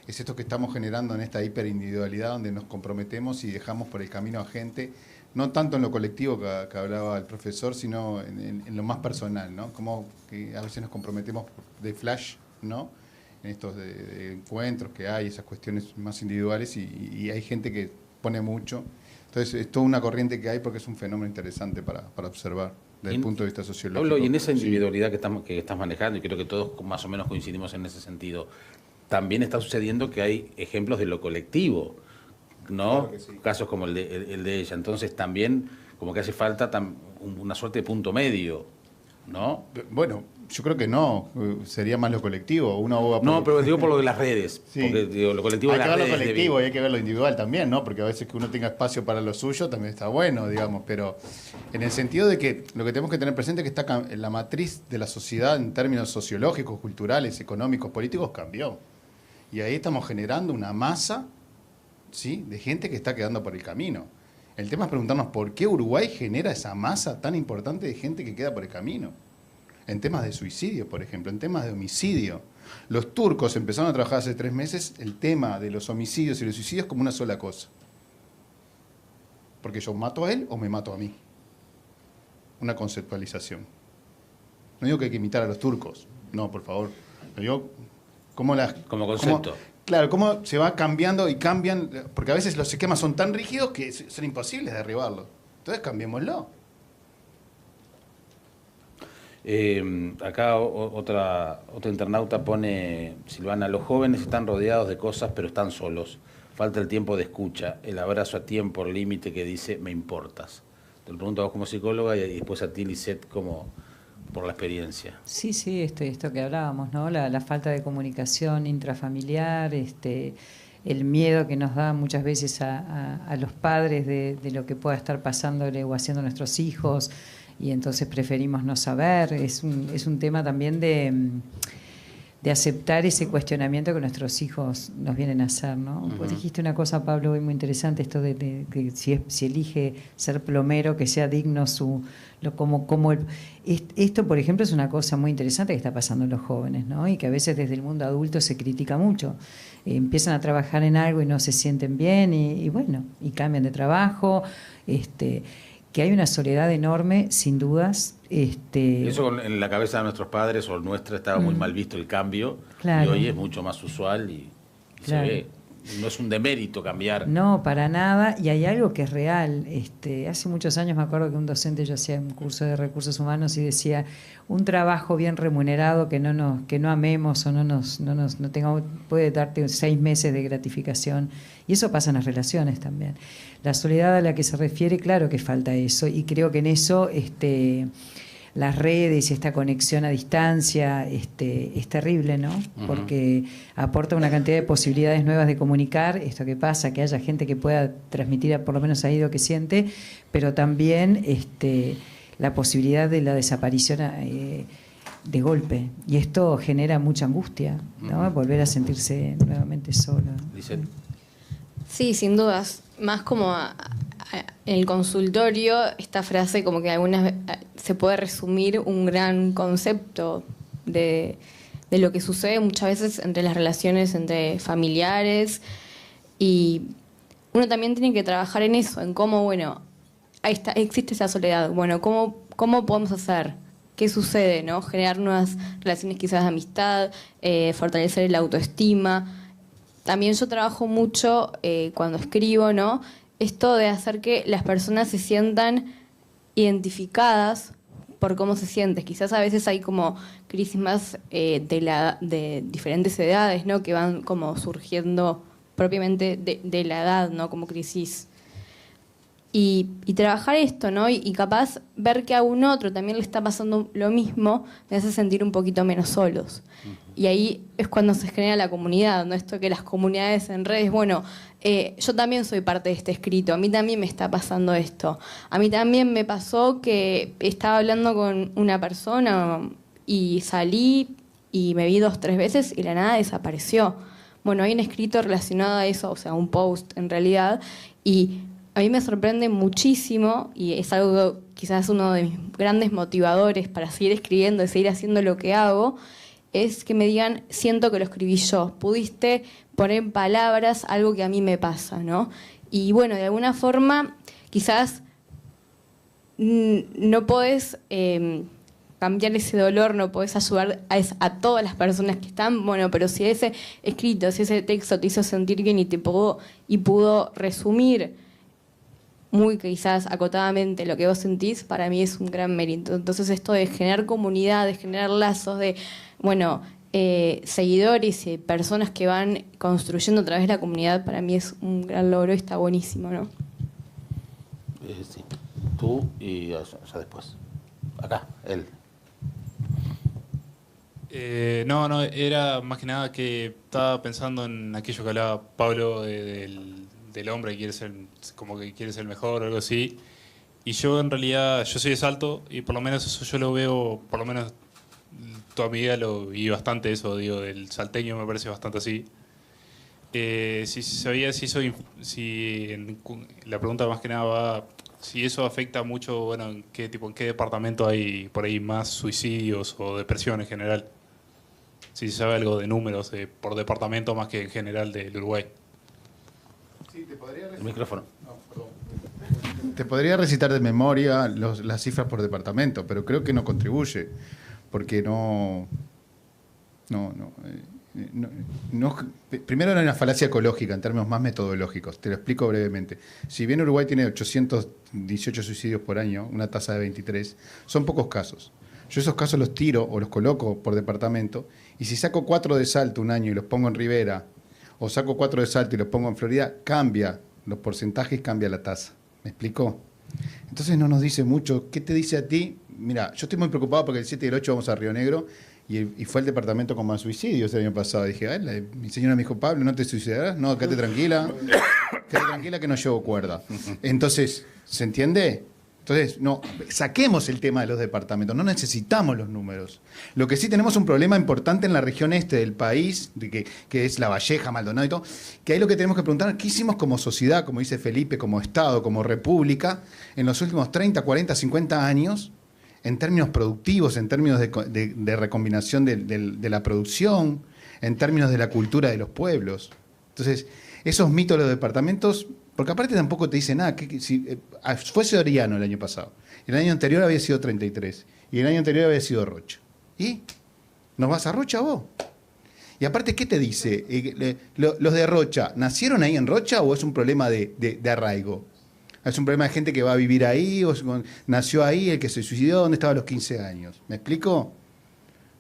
Es esto que estamos generando en esta hiperindividualidad donde nos comprometemos y dejamos por el camino a gente, no tanto en lo colectivo que hablaba el profesor, sino en lo más personal, ¿no? Como que a veces nos comprometemos de flash, ¿no? En estos de encuentros que hay, esas cuestiones más individuales y hay gente que pone mucho. Entonces es toda una corriente que hay porque es un fenómeno interesante para observar desde el punto de vista sociológico. Pablo, y en esa individualidad que estás manejando, y creo que todos más o menos coincidimos en ese sentido, también está sucediendo que hay ejemplos de lo colectivo, ¿no? Claro que sí. Casos como el de ella. Entonces también como que hace falta una suerte de punto medio, ¿no? Bueno, yo creo que no, sería más lo colectivo. No, pero digo por lo de las redes, sí. Porque digo, lo colectivo hay de las redes. Hay que ver lo colectivo y hay que ver lo individual también, ¿no? Porque a veces que uno tenga espacio para lo suyo también está bueno, digamos, pero en el sentido de que lo que tenemos que tener presente es que está en la matriz de la sociedad en términos sociológicos, culturales, económicos, políticos cambió. Y ahí estamos generando una masa, ¿sí?, de gente que está quedando por el camino. El tema es preguntarnos por qué Uruguay genera esa masa tan importante de gente que queda por el camino. En temas de suicidio, por ejemplo, en temas de homicidio. Los turcos empezaron a trabajar hace 3 meses el tema de los homicidios y los suicidios como una sola cosa. Porque yo mato a él o me mato a mí. Una conceptualización. No digo que hay que imitar a los turcos, no, por favor. Yo, como concepto. Claro, cómo se va cambiando y cambian, porque a veces los esquemas son tan rígidos que son imposibles de derribarlos. Entonces cambiémoslo. Acá otra internauta pone, Silvana, los jóvenes están rodeados de cosas pero están solos. Falta el tiempo de escucha, el abrazo a tiempo, el límite que dice me importas. Te lo pregunto a vos como psicóloga y después a ti, Lisette, como por la experiencia. Sí, esto que hablábamos, ¿no? La falta de comunicación intrafamiliar, el miedo que nos da muchas veces a los padres de lo que pueda estar pasándole o haciendo a nuestros hijos, y entonces preferimos no saber. Es un tema también de aceptar ese cuestionamiento que nuestros hijos nos vienen a hacer, ¿no? Uh-huh. Pues dijiste una cosa, Pablo, muy interesante, esto de que si elige ser plomero, que sea digno esto, por ejemplo, es una cosa muy interesante que está pasando en los jóvenes, ¿no? Y que a veces desde el mundo adulto se critica mucho. Empiezan a trabajar en algo y no se sienten bien y cambian de trabajo, que hay una soledad enorme, sin dudas. Eso en la cabeza de nuestros padres o nuestra estaba muy mal visto el cambio, claro. Y hoy es mucho más usual y claro. Se ve. No es un demérito cambiar. No, para nada, y hay algo que es real. Hace muchos años me acuerdo que un docente, yo hacía un curso de recursos humanos y decía, un trabajo bien remunerado que no amemos o no tengamos, puede darte 6 meses de gratificación. Y eso pasa en las relaciones también. La soledad a la que se refiere, claro que falta eso, y creo que en eso las redes y esta conexión a distancia es terrible, ¿no? Uh-huh. Porque aporta una cantidad de posibilidades nuevas de comunicar, esto que pasa, que haya gente que pueda transmitir por lo menos ahí lo que siente, pero también la posibilidad de la desaparición de golpe. Y esto genera mucha angustia, ¿no? Volver a sentirse nuevamente solo. Lisette. Sí, sin dudas. Más como en el consultorio, esta frase como que algunas se puede resumir un gran concepto de lo que sucede muchas veces entre las relaciones entre familiares, y uno también tiene que trabajar en eso, en cómo, bueno, existe esa soledad, bueno, cómo podemos hacer, qué sucede, ¿no? Generar nuevas relaciones quizás de amistad, fortalecer la autoestima. También yo trabajo mucho cuando escribo, ¿no? Esto de hacer que las personas se sientan identificadas por cómo se sienten. Quizás a veces hay como crisis más de diferentes edades, ¿no? Que van como surgiendo propiamente de la edad, ¿no? Como crisis. Y trabajar esto, ¿no? Y capaz ver que a un otro también le está pasando lo mismo, me hace sentir un poquito menos solos. Y ahí es cuando se genera la comunidad, ¿no? Esto que las comunidades en redes, bueno, yo también soy parte de este escrito, a mí también me está pasando esto. A mí también me pasó que estaba hablando con una persona y salí y me vi 2 o 3 veces y la nada desapareció. Bueno, hay un escrito relacionado a eso, o sea, un post en realidad, y a mí me sorprende muchísimo, y es algo, quizás uno de mis grandes motivadores para seguir escribiendo y seguir haciendo lo que hago, es que me digan, siento que lo escribí yo, pudiste poner en palabras algo que a mí me pasa, ¿no? Y bueno, de alguna forma, quizás no podés cambiar ese dolor, no podés ayudar a todas las personas que están, bueno, pero si ese escrito, si ese texto te hizo sentir bien y pudo resumir muy quizás acotadamente lo que vos sentís, para mí es un gran mérito. Entonces esto de generar comunidad, de generar lazos, de, bueno, seguidores y personas que van construyendo a través de la comunidad, para mí es un gran logro y está buenísimo, ¿no? Sí. Tú y ya después. Acá, él. No, era más que nada que estaba pensando en aquello que hablaba Pablo del hombre que quiere ser, como que quiere ser mejor o algo así. Y yo en realidad, yo soy de Salto y por lo menos eso yo lo veo, por lo menos toda mi vida lo vi bastante eso, digo, del salteño me parece bastante así. Si sabía la pregunta más que nada va, si eso afecta mucho, bueno, en qué departamento hay por ahí más suicidios o depresión en general. Si se sabe algo de números por departamento más que en general del Uruguay. Sí, El micrófono. Te podría recitar de memoria las cifras por departamento, pero creo que no contribuye, porque primero no hay una falacia ecológica en términos más metodológicos, te lo explico brevemente. Si bien Uruguay tiene 818 suicidios por año, una tasa de 23, son pocos casos. Yo esos casos los tiro o los coloco por departamento, y si saco 4 de Salto un año y los pongo en Rivera, o saco 4 de Salto y los pongo en Florida, cambia los porcentajes, cambia la tasa. ¿Me explicó? Entonces no nos dice mucho. ¿Qué te dice a ti? Mira, yo estoy muy preocupado porque el 7 y el 8 vamos a Río Negro y fue el departamento con más suicidios el año pasado. Dije, mi señora me dijo, Pablo, ¿no te suicidarás? No, quédate tranquila. Quédate tranquila que no llevo cuerda. Entonces, ¿se entiende? Entonces, no, saquemos el tema de los departamentos, no necesitamos los números. Lo que sí tenemos un problema importante en la región este del país, que es La Valleja, Maldonado y todo, que ahí lo que tenemos que preguntar, ¿qué hicimos como sociedad, como dice Felipe, como Estado, como República, en los últimos 30, 40, 50 años, en términos productivos, en términos de recombinación de la producción, en términos de la cultura de los pueblos? Entonces, esos mitos de los departamentos... Porque aparte tampoco te dice nada. Fue Soriano el año pasado. El año anterior había sido 33. Y el año anterior había sido Rocha. ¿Y? ¿Nos vas a Rocha vos? Y aparte, ¿qué te dice? ¿Los de Rocha nacieron ahí en Rocha o es un problema de arraigo? ¿Es un problema de gente que va a vivir ahí o nació ahí, el que se suicidó, dónde estaba a los 15 años? ¿Me explico?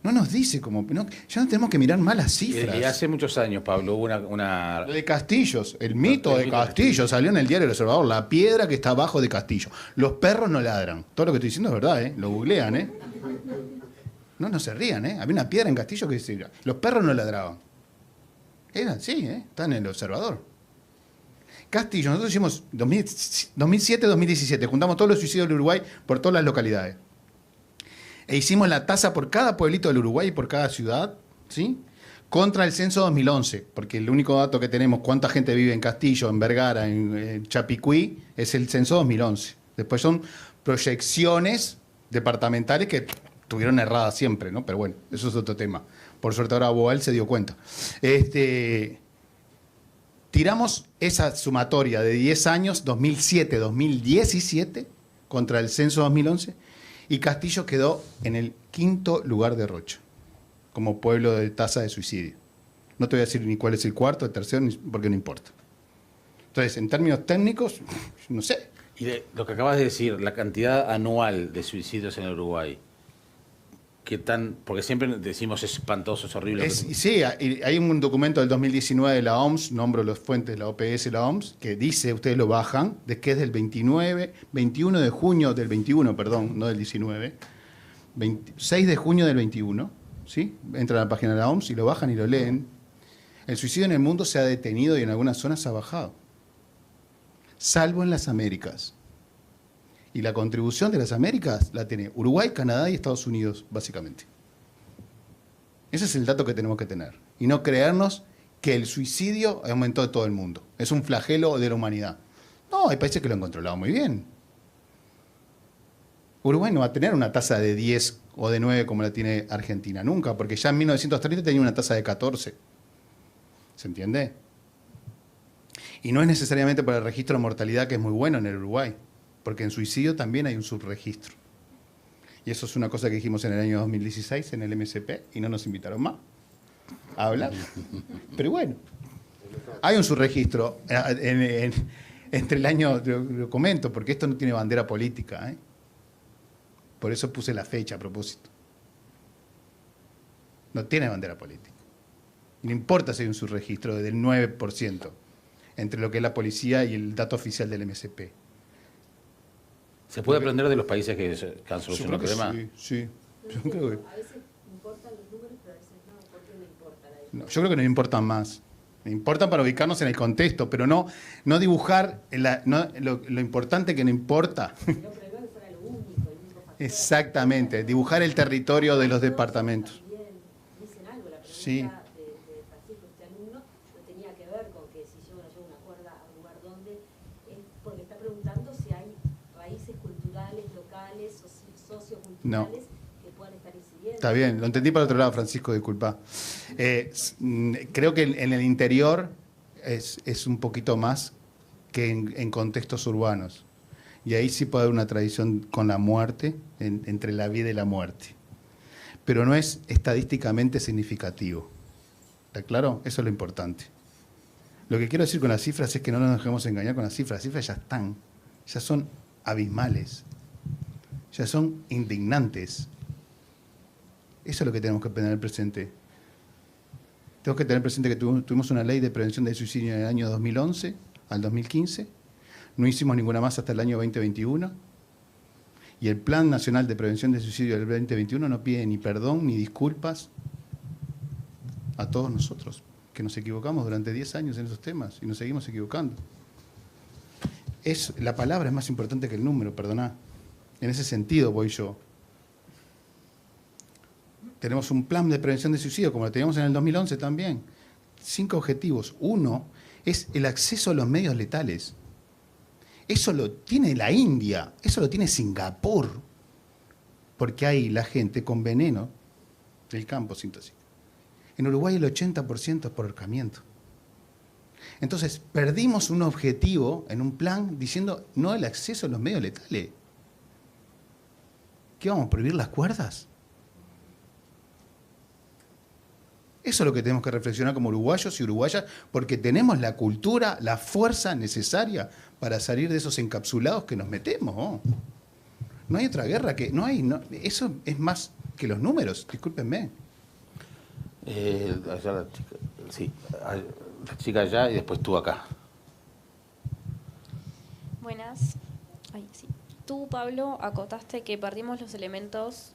No nos dice como... ya no tenemos que mirar más las cifras. Y hace muchos años, Pablo, hubo una... Lo de Castillos, el mito de Castillo salió en el diario El Observador, la piedra que está abajo de Castillo. Los perros no ladran. Todo lo que estoy diciendo es verdad, ¿eh? Lo googlean, ¿eh? No se rían, ¿eh? Había una piedra en Castillo que decía, los perros no ladraban. Era así, ¿eh? Está en El Observador. Castillo, nosotros hicimos 2007-2017, juntamos todos los suicidios del Uruguay por todas las localidades. e hicimos la tasa por cada pueblito del Uruguay y por cada ciudad, ¿sí? Contra el censo 2011, porque el único dato que tenemos, cuánta gente vive en Castillo, en Vergara, en Chapicuí, es el censo 2011. Después son proyecciones departamentales que tuvieron erradas siempre, ¿no? Pero bueno, eso es otro tema. Por suerte ahora Boal se dio cuenta. Tiramos esa sumatoria de 10 años, 2007-2017, contra el censo 2011, y Castillo quedó en el 5º lugar de Rocha, como pueblo de tasa de suicidio. No te voy a decir ni cuál es el cuarto, el tercero, porque no importa. Entonces, en términos técnicos, no sé. Y de lo que acabas de decir, la cantidad anual de suicidios en el Uruguay, ¿qué tan? Porque siempre decimos es espantoso, es horrible. Sí, hay un documento del 2019 de la OMS, nombro las fuentes, la OPS y la OMS, que dice, ustedes lo bajan, de que es del 21 de junio del 21, perdón, no del 19, 6 de junio del 21, ¿sí? Entran a la página de la OMS y lo bajan y lo leen. El suicidio en el mundo se ha detenido y en algunas zonas ha bajado, salvo en las Américas. Y la contribución de las Américas la tiene Uruguay, Canadá y Estados Unidos, básicamente. Ese es el dato que tenemos que tener. Y no creernos que el suicidio aumentó en todo el mundo. Es un flagelo de la humanidad. No, hay países que lo han controlado muy bien. Uruguay no va a tener una tasa de 10 o de 9 como la tiene Argentina, nunca, porque ya en 1930 tenía una tasa de 14. ¿Se entiende? Y no es necesariamente por el registro de mortalidad, que es muy bueno en el Uruguay, porque en suicidio también hay un subregistro. Y eso es una cosa que dijimos en el año 2016 en el MSP y no nos invitaron más a hablar. Pero bueno, hay un subregistro entre el año, lo comento, porque esto no tiene bandera política, ¿eh? Por eso puse la fecha a propósito. No tiene bandera política. Y no importa si hay un subregistro del 9% entre lo que es la policía y el dato oficial del MSP. ¿Se puede aprender de los países que han solucionado el problema? Sí. Yo creo que, A veces importan los números, pero a veces no. ¿Por qué no importa la no, yo creo que nos importan más. Nos importan para ubicarnos en el contexto, pero no dibujar lo importante que no importa. No, pero no que fuera lo único, el único factor. Exactamente, dibujar el territorio de los departamentos. También dicen algo, la pregunta Sí. de Francisco, este alumno, no tenía que ver con que si yo no llevo una cuerda a un lugar donde, es porque está preguntando si hay raíces culturales, locales, socioculturales que puedan estar incidiendo. Está bien, lo entendí para otro lado, Francisco, disculpa. Creo que en el interior es un poquito más que en contextos urbanos. Y ahí sí puede haber una tradición con la muerte, entre la vida y la muerte. Pero no es estadísticamente significativo. ¿Está claro? Eso es lo importante. Lo que quiero decir con las cifras es que no nos dejemos engañar con las cifras. Las cifras ya están, ya son abismales, ya son indignantes. Eso es lo que tenemos que tener presente. Tenemos que tener presente que tuvimos una ley de prevención del suicidio en el año 2011 al 2015. No hicimos ninguna más hasta el año 2021. Y el Plan Nacional de Prevención del Suicidio del 2021 no pide ni perdón ni disculpas a todos nosotros, que nos equivocamos durante 10 años en esos temas y nos seguimos equivocando. La palabra es más importante que el número, perdoná. En ese sentido voy yo. Tenemos un plan de prevención de suicidio, como lo teníamos en el 2011 también. 5 objetivos. 1 es el acceso a los medios letales. Eso lo tiene la India, eso lo tiene Singapur, porque hay la gente con veneno del campo sin toxicidad. En Uruguay el 80% es por ahorcamiento. Entonces, perdimos un objetivo en un plan diciendo no el acceso a los medios letales. ¿Qué vamos a prohibir las cuerdas? Eso es lo que tenemos que reflexionar como uruguayos y uruguayas, porque tenemos la cultura, la fuerza necesaria para salir de esos encapsulados que nos metemos. ¿Oh? No hay otra guerra que... eso es más que los números, discúlpenme. Allá la chica, sí, la chica allá y después tú acá. Buenas. Ay, sí. Tú, Pablo, acotaste que perdimos los elementos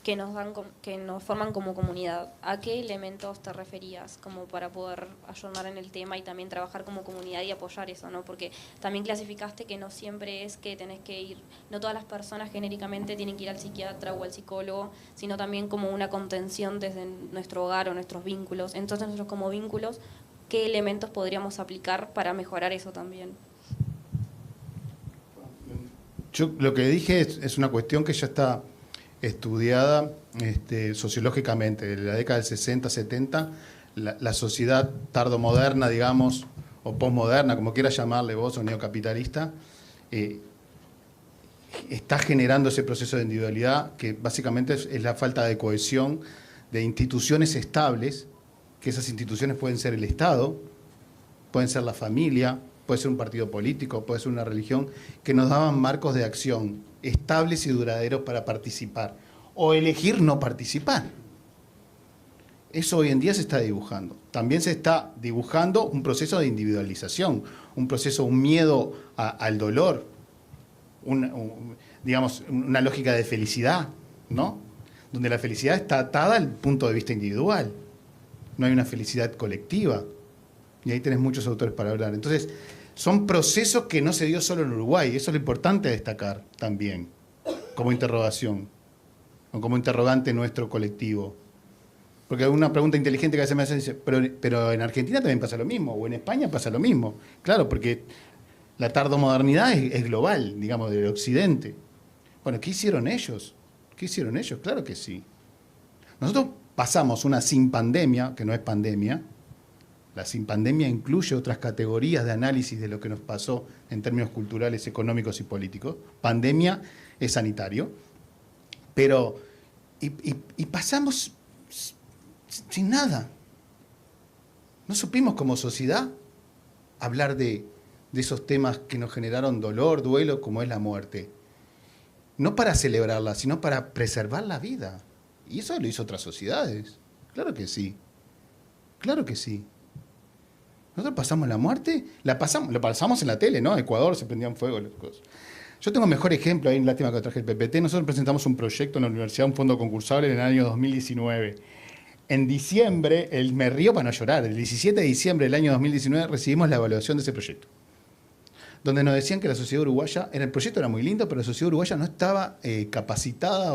que nos forman como comunidad. ¿A qué elementos te referías como para poder ayornar en el tema y también trabajar como comunidad y apoyar eso, ¿no? Porque también clasificaste que no siempre es que tenés que ir, no todas las personas genéricamente tienen que ir al psiquiatra o al psicólogo, sino también como una contención desde nuestro hogar o nuestros vínculos. Entonces nosotros como vínculos, ¿qué elementos podríamos aplicar para mejorar eso también? Yo lo que dije es una cuestión que ya está estudiada sociológicamente. De la década del 60, 70, la sociedad tardomoderna, digamos, o posmoderna, como quieras llamarle vos, o neocapitalista, está generando ese proceso de individualidad que básicamente es la falta de cohesión de instituciones estables, que esas instituciones pueden ser el Estado, pueden ser la familia, puede ser un partido político, puede ser una religión, que nos daban marcos de acción estables y duraderos para participar, o elegir no participar. Eso hoy en día se está dibujando. También se está dibujando un proceso de individualización, un miedo al dolor, digamos, una lógica de felicidad, ¿no? Donde la felicidad está atada al punto de vista individual. No hay una felicidad colectiva. Y ahí tenés muchos autores para hablar. Entonces, son procesos que no se dio solo en Uruguay. Eso es lo importante a destacar también, como interrogación, o como interrogante nuestro colectivo. Porque hay una pregunta inteligente que a veces me hace, dice, pero en Argentina también pasa lo mismo, o en España pasa lo mismo. Claro, porque la tardomodernidad es global, digamos, del occidente. Bueno, ¿qué hicieron ellos? ¿Qué hicieron ellos? Claro que sí. Nosotros pasamos una sin pandemia, que no es pandemia. La sin pandemia incluye otras categorías de análisis de lo que nos pasó en términos culturales, económicos y políticos. Pandemia es sanitario. Pero, y pasamos sin nada. No supimos como sociedad hablar de esos temas que nos generaron dolor, duelo, como es la muerte. No para celebrarla, sino para preservar la vida. Y eso lo hizo otras sociedades. Claro que sí. Claro que sí. Nosotros pasamos la muerte, lo pasamos en la tele, ¿no? Ecuador se prendían fuego las cosas. Yo tengo un mejor ejemplo, ahí lástima que traje el PPT. Nosotros presentamos un proyecto en la universidad, un fondo concursable en el año 2019. En diciembre, me río para no llorar, el 17 de diciembre del año 2019 recibimos la evaluación de ese proyecto, donde nos decían que la sociedad uruguaya, el proyecto era muy lindo, pero la sociedad uruguaya no estaba capacitada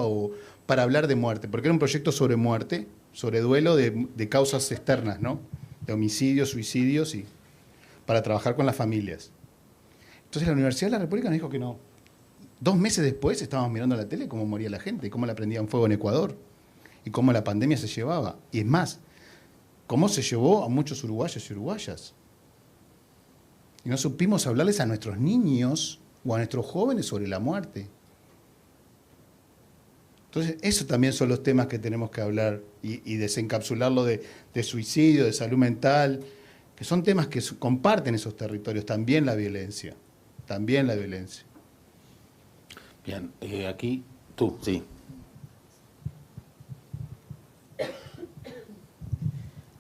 para hablar de muerte, porque era un proyecto sobre muerte, sobre duelo de causas externas, ¿no? De homicidios, suicidios, y para trabajar con las familias. Entonces la Universidad de la República nos dijo que no. 2 meses después estábamos mirando la tele cómo moría la gente, cómo la prendían fuego en Ecuador, y cómo la pandemia se llevaba. Y es más, cómo se llevó a muchos uruguayos y uruguayas. Y no supimos hablarles a nuestros niños o a nuestros jóvenes sobre la muerte. Entonces, esos también son los temas que tenemos que hablar y desencapsularlo de suicidio, de salud mental, que son temas que comparten esos territorios, también la violencia. También la violencia. Bien, aquí tú, sí.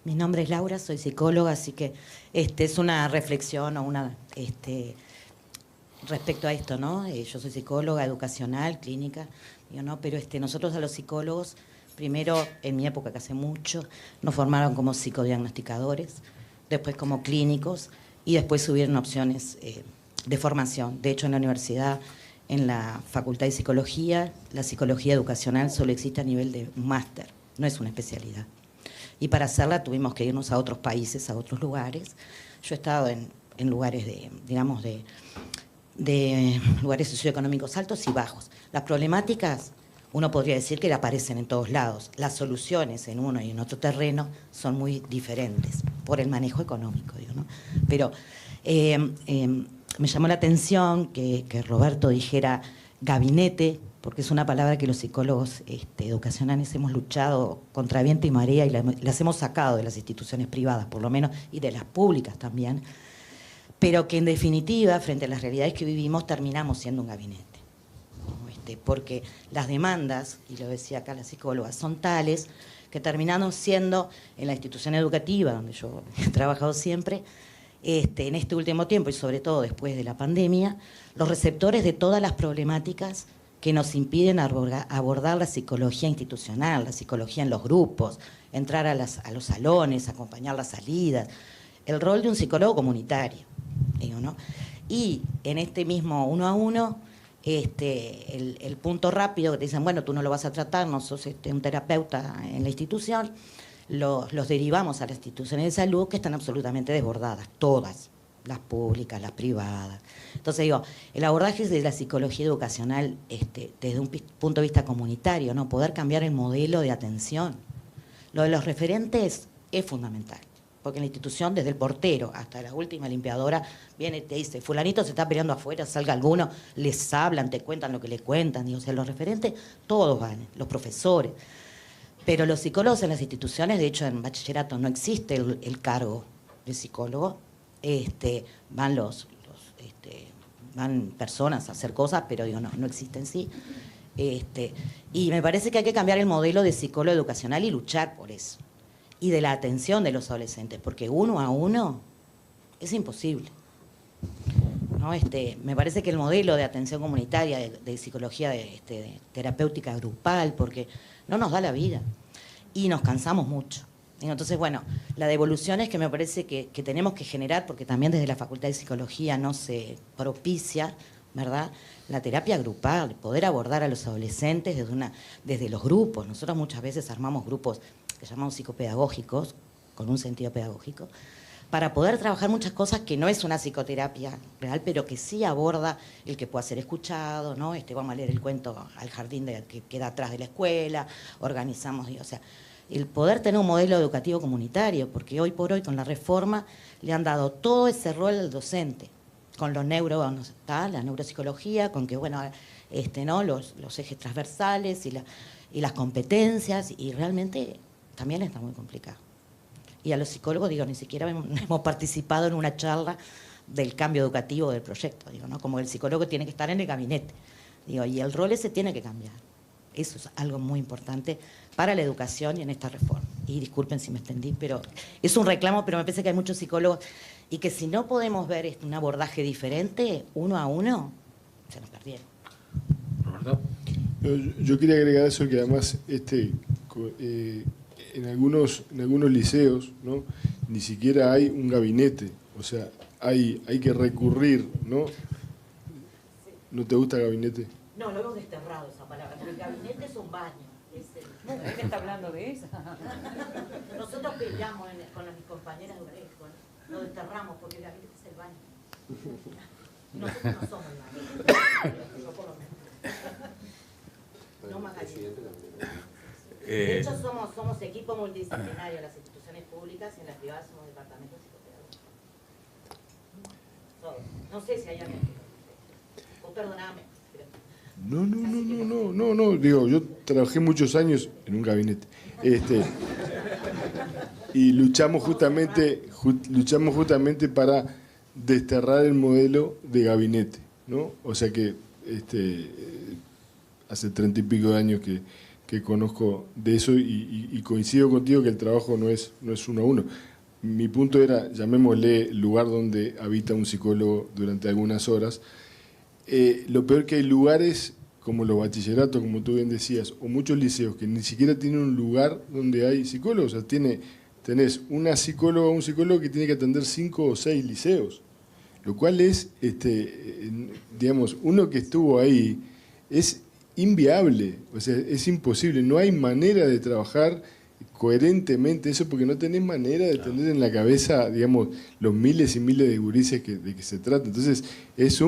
Mi nombre es Laura, soy psicóloga, así que es una reflexión o una respecto a esto, ¿no? Yo soy psicóloga educacional, clínica, ¿no? Pero nosotros a los psicólogos, primero, en mi época, que hace mucho, nos formaron como psicodiagnosticadores, después como clínicos, y después subieron opciones de formación. De hecho, en la universidad, en la Facultad de Psicología, la psicología educacional solo existe a nivel de máster, no es una especialidad. Y para hacerla tuvimos que irnos a otros países, a otros lugares. Yo he estado en lugares de lugares socioeconómicos altos y bajos. Las problemáticas, uno podría decir que aparecen en todos lados. Las soluciones en uno y en otro terreno son muy diferentes por el manejo económico, digo, ¿no? Pero me llamó la atención que Roberto dijera gabinete, porque es una palabra que los psicólogos educacionales hemos luchado contra viento y marea y las hemos sacado de las instituciones privadas, por lo menos, y de las públicas también, pero que en definitiva, frente a las realidades que vivimos, terminamos siendo un gabinete, ¿no? Porque las demandas, y lo decía acá la psicóloga, son tales que terminaron siendo, en la institución educativa, donde yo he trabajado siempre, en este último tiempo, y sobre todo después de la pandemia, los receptores de todas las problemáticas que nos impiden abordar la psicología institucional, la psicología en los grupos, entrar a los salones, acompañar las salidas, el rol de un psicólogo comunitario, digo, ¿no? Y en este mismo 1 a 1, el punto rápido que te dicen, bueno, tú no lo vas a tratar, no sos un terapeuta en la institución, los derivamos a las instituciones de salud que están absolutamente desbordadas, todas, las públicas, las privadas. Entonces digo, el abordaje de la psicología educacional desde un punto de vista comunitario, ¿no? Poder cambiar el modelo de atención. Lo de los referentes es fundamental, porque en la institución, desde el portero hasta la última limpiadora, viene y te dice, fulanito se está peleando afuera, salga alguno, les hablan, te cuentan lo que le cuentan. Digo, o sea, los referentes, todos van, los profesores. Pero los psicólogos en las instituciones, de hecho en bachillerato no existe el cargo de psicólogo, van personas a hacer cosas, pero digo, no existe en sí. Y me parece que hay que cambiar el modelo de psicólogo educacional y luchar por eso. Y de la atención de los adolescentes, porque 1 a 1 es imposible, ¿no? Me parece que el modelo de atención comunitaria, de psicología de terapéutica grupal, porque no nos da la vida y nos cansamos mucho. Entonces, bueno, la devolución es que me parece que tenemos que generar, porque también desde la Facultad de Psicología no se propicia, ¿verdad?, la terapia grupal, poder abordar a los adolescentes desde los grupos. Nosotros muchas veces armamos grupos que llamamos psicopedagógicos, con un sentido pedagógico, para poder trabajar muchas cosas que no es una psicoterapia real, pero que sí aborda el que pueda ser escuchado, ¿no? Vamos a leer el cuento al jardín que queda atrás de la escuela, organizamos, o sea, el poder tener un modelo educativo comunitario, porque hoy por hoy con la reforma le han dado todo ese rol al docente, con la neuropsicología, con que, bueno, ¿no? los ejes transversales y las competencias, y realmente también está muy complicado. Y a los psicólogos, digo, ni siquiera hemos participado en una charla del cambio educativo del proyecto, digo, ¿no? Como el psicólogo tiene que estar en el gabinete, digo, y el rol ese tiene que cambiar. Eso es algo muy importante para la educación y en esta reforma. Y disculpen si me extendí, pero es un reclamo, pero me parece que hay muchos psicólogos y que si no podemos ver un abordaje diferente, 1 a 1, se nos perdieron. ¿Roberto? Yo quería agregar eso, que además en algunos liceos, ¿no?, ni siquiera hay un gabinete, o sea, hay que recurrir, ¿no? ¿No te gusta el gabinete? No, lo hemos desterrado esa palabra, pero el gabinete es un baño. ¿Quién está hablando de eso? Nosotros peleamos con mis compañeras de Urejo, lo desterramos porque el gabinete es el baño. Nosotros no somos el baño. Yo por lo menos. No más gabinete. De hecho, somos equipo multidisciplinario en las instituciones públicas y en las privadas somos departamentos psicopedagógicos. No sé si hay alguien que... O perdoname. No, digo, yo trabajé muchos años en un gabinete, y luchamos justamente para desterrar el modelo de gabinete, ¿no? O sea que hace 30 y pico de años que conozco de eso y coincido contigo que el trabajo no es 1 a 1. Mi punto era, llamémosle, el lugar donde habita un psicólogo durante algunas horas. Lo peor que hay lugares como los bachilleratos, como tú bien decías, o muchos liceos que ni siquiera tienen un lugar donde hay psicólogos. O sea, tenés una psicóloga o un psicólogo que tiene que atender 5 o 6 liceos, lo cual es, digamos, uno que estuvo ahí, es inviable, o sea, es imposible, no hay manera de trabajar coherentemente eso, porque no tenés manera de tener en la cabeza, digamos, los miles y miles de gurises de que se trata. Entonces, es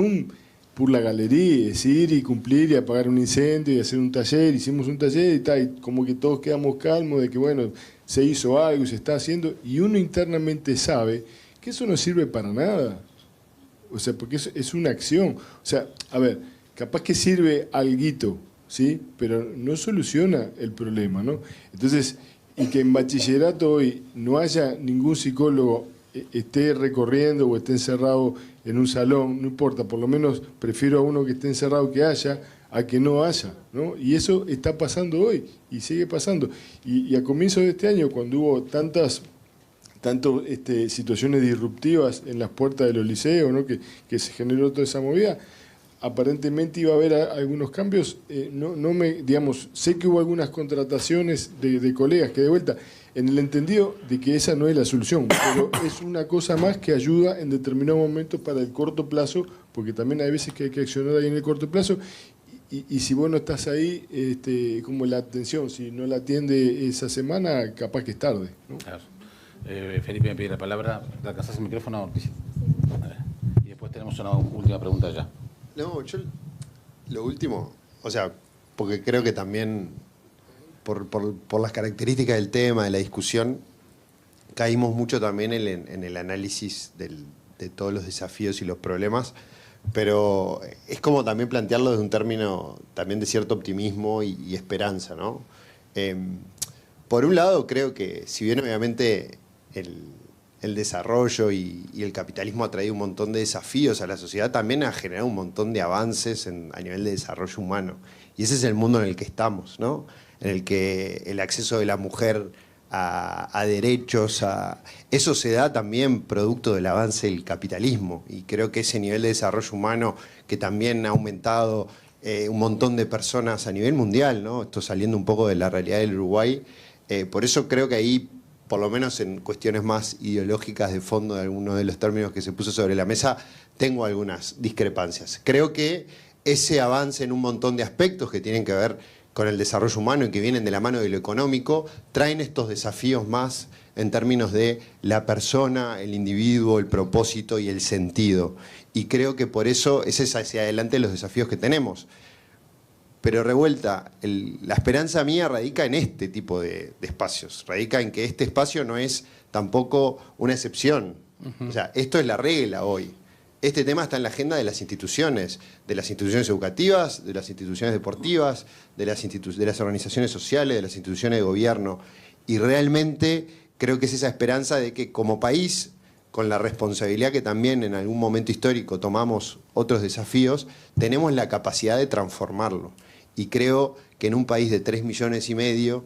por la galería, es ir y cumplir y apagar un incendio y hacer un taller. Hicimos un taller y tal, y como que todos quedamos calmos de que, bueno, se hizo algo y se está haciendo, y uno internamente sabe que eso no sirve para nada. O sea, porque es una acción. O sea, a ver, capaz que sirve alguito, ¿sí? Pero no soluciona el problema, ¿no? Entonces, y que en bachillerato hoy no haya ningún psicólogo esté recorriendo o esté encerrado en un salón, no importa, por lo menos prefiero a uno que esté encerrado que haya, a que no haya, ¿no? Y eso está pasando hoy y sigue pasando. Y a comienzos de este año, cuando hubo tantas situaciones disruptivas en las puertas de los liceos, ¿no?, que se generó toda esa movida, aparentemente iba a haber algunos cambios. Digamos, sé que hubo algunas contrataciones de colegas que de vuelta, en el entendido de que esa no es la solución, pero es una cosa más que ayuda en determinados momentos para el corto plazo, porque también hay veces que hay que accionar ahí en el corto plazo, y si vos no estás ahí, como la atención, si no la atiende esa semana, capaz que es tarde, ¿no? Claro. Felipe me pide la palabra. ¿Le alcanzás el micrófono? Sí. Y después tenemos una última pregunta ya. No, yo lo último, o sea, porque creo que también por las características del tema, de la discusión, caímos mucho también en el análisis de todos los desafíos y los problemas, pero es como también plantearlo desde un término también de cierto optimismo y esperanza, ¿no? Por un lado, creo que si bien obviamente el desarrollo y el capitalismo ha traído un montón de desafíos a la sociedad, también ha generado un montón de avances a nivel de desarrollo humano. Y ese es el mundo en el que estamos, ¿no? En el que el acceso de la mujer a derechos, eso se da también producto del avance del capitalismo. Y creo que ese nivel de desarrollo humano que también ha aumentado un montón de personas a nivel mundial, ¿no? Esto saliendo un poco de la realidad del Uruguay. Por eso creo que ahí, por lo menos en cuestiones más ideológicas de fondo de algunos de los términos que se puso sobre la mesa, tengo algunas discrepancias. Creo que ese avance en un montón de aspectos que tienen que ver con el desarrollo humano y que vienen de la mano de lo económico, traen estos desafíos más en términos de la persona, el individuo, el propósito y el sentido. Y creo que por eso ese es hacia adelante los desafíos que tenemos. Pero revuelta, la esperanza mía radica en este tipo de espacios, radica en que este espacio no es tampoco una excepción. O sea, esto es la regla hoy. Este tema está en la agenda de las instituciones educativas, de las instituciones deportivas, de las organizaciones sociales, de las instituciones de gobierno. Y realmente creo que es esa esperanza de que como país, con la responsabilidad que también en algún momento histórico tomamos otros desafíos, tenemos la capacidad de transformarlo. Y creo que en un país de 3,5 millones,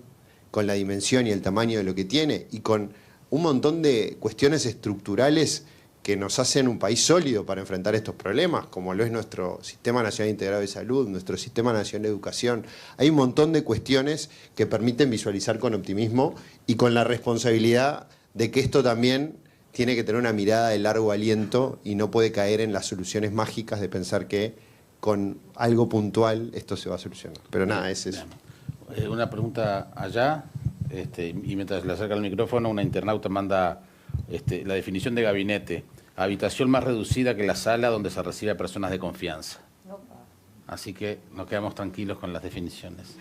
con la dimensión y el tamaño de lo que tiene, y con un montón de cuestiones estructurales que nos hacen un país sólido para enfrentar estos problemas, como lo es nuestro Sistema Nacional Integrado de Salud, nuestro Sistema Nacional de Educación. Hay un montón de cuestiones que permiten visualizar con optimismo y con la responsabilidad de que esto también tiene que tener una mirada de largo aliento y no puede caer en las soluciones mágicas de pensar que con algo puntual esto se va a solucionar. Pero nada, es eso. Una pregunta allá, y mientras le acerca el micrófono, una internauta manda la definición de gabinete: habitación más reducida que la sala donde se recibe a personas de confianza. Así que nos quedamos tranquilos con las definiciones.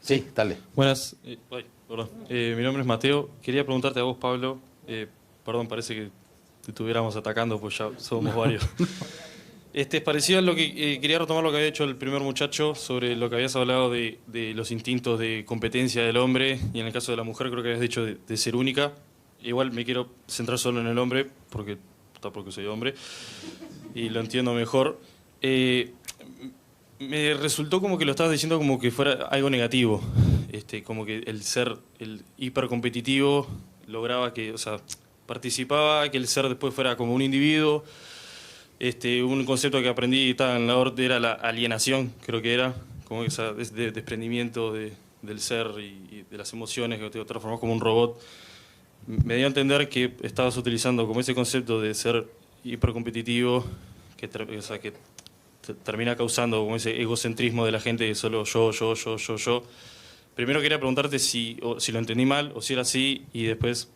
Sí, dale. Buenas, perdón. Mi nombre es Mateo. Quería preguntarte a vos, Pablo. Perdón, parece que te estuviéramos atacando, pues ya somos varios. Es parecido a lo que quería retomar lo que había dicho el primer muchacho sobre lo que habías hablado de los instintos de competencia del hombre, y en el caso de la mujer creo que habías dicho de ser única. Igual me quiero centrar solo en el hombre, porque soy hombre, y lo entiendo mejor. Me resultó como que lo estabas diciendo como que fuera algo negativo, como que el hipercompetitivo lograba que, o sea, participaba, que el ser después fuera como un individuo. Un concepto que aprendí en la ORT era la alienación, creo que era, como ese desprendimiento del ser y de las emociones, que te transformás como un robot. Me dio a entender que estabas utilizando como ese concepto de ser hipercompetitivo, que termina causando como ese egocentrismo de la gente, que solo yo. Primero quería preguntarte si lo entendí mal o si era así, y después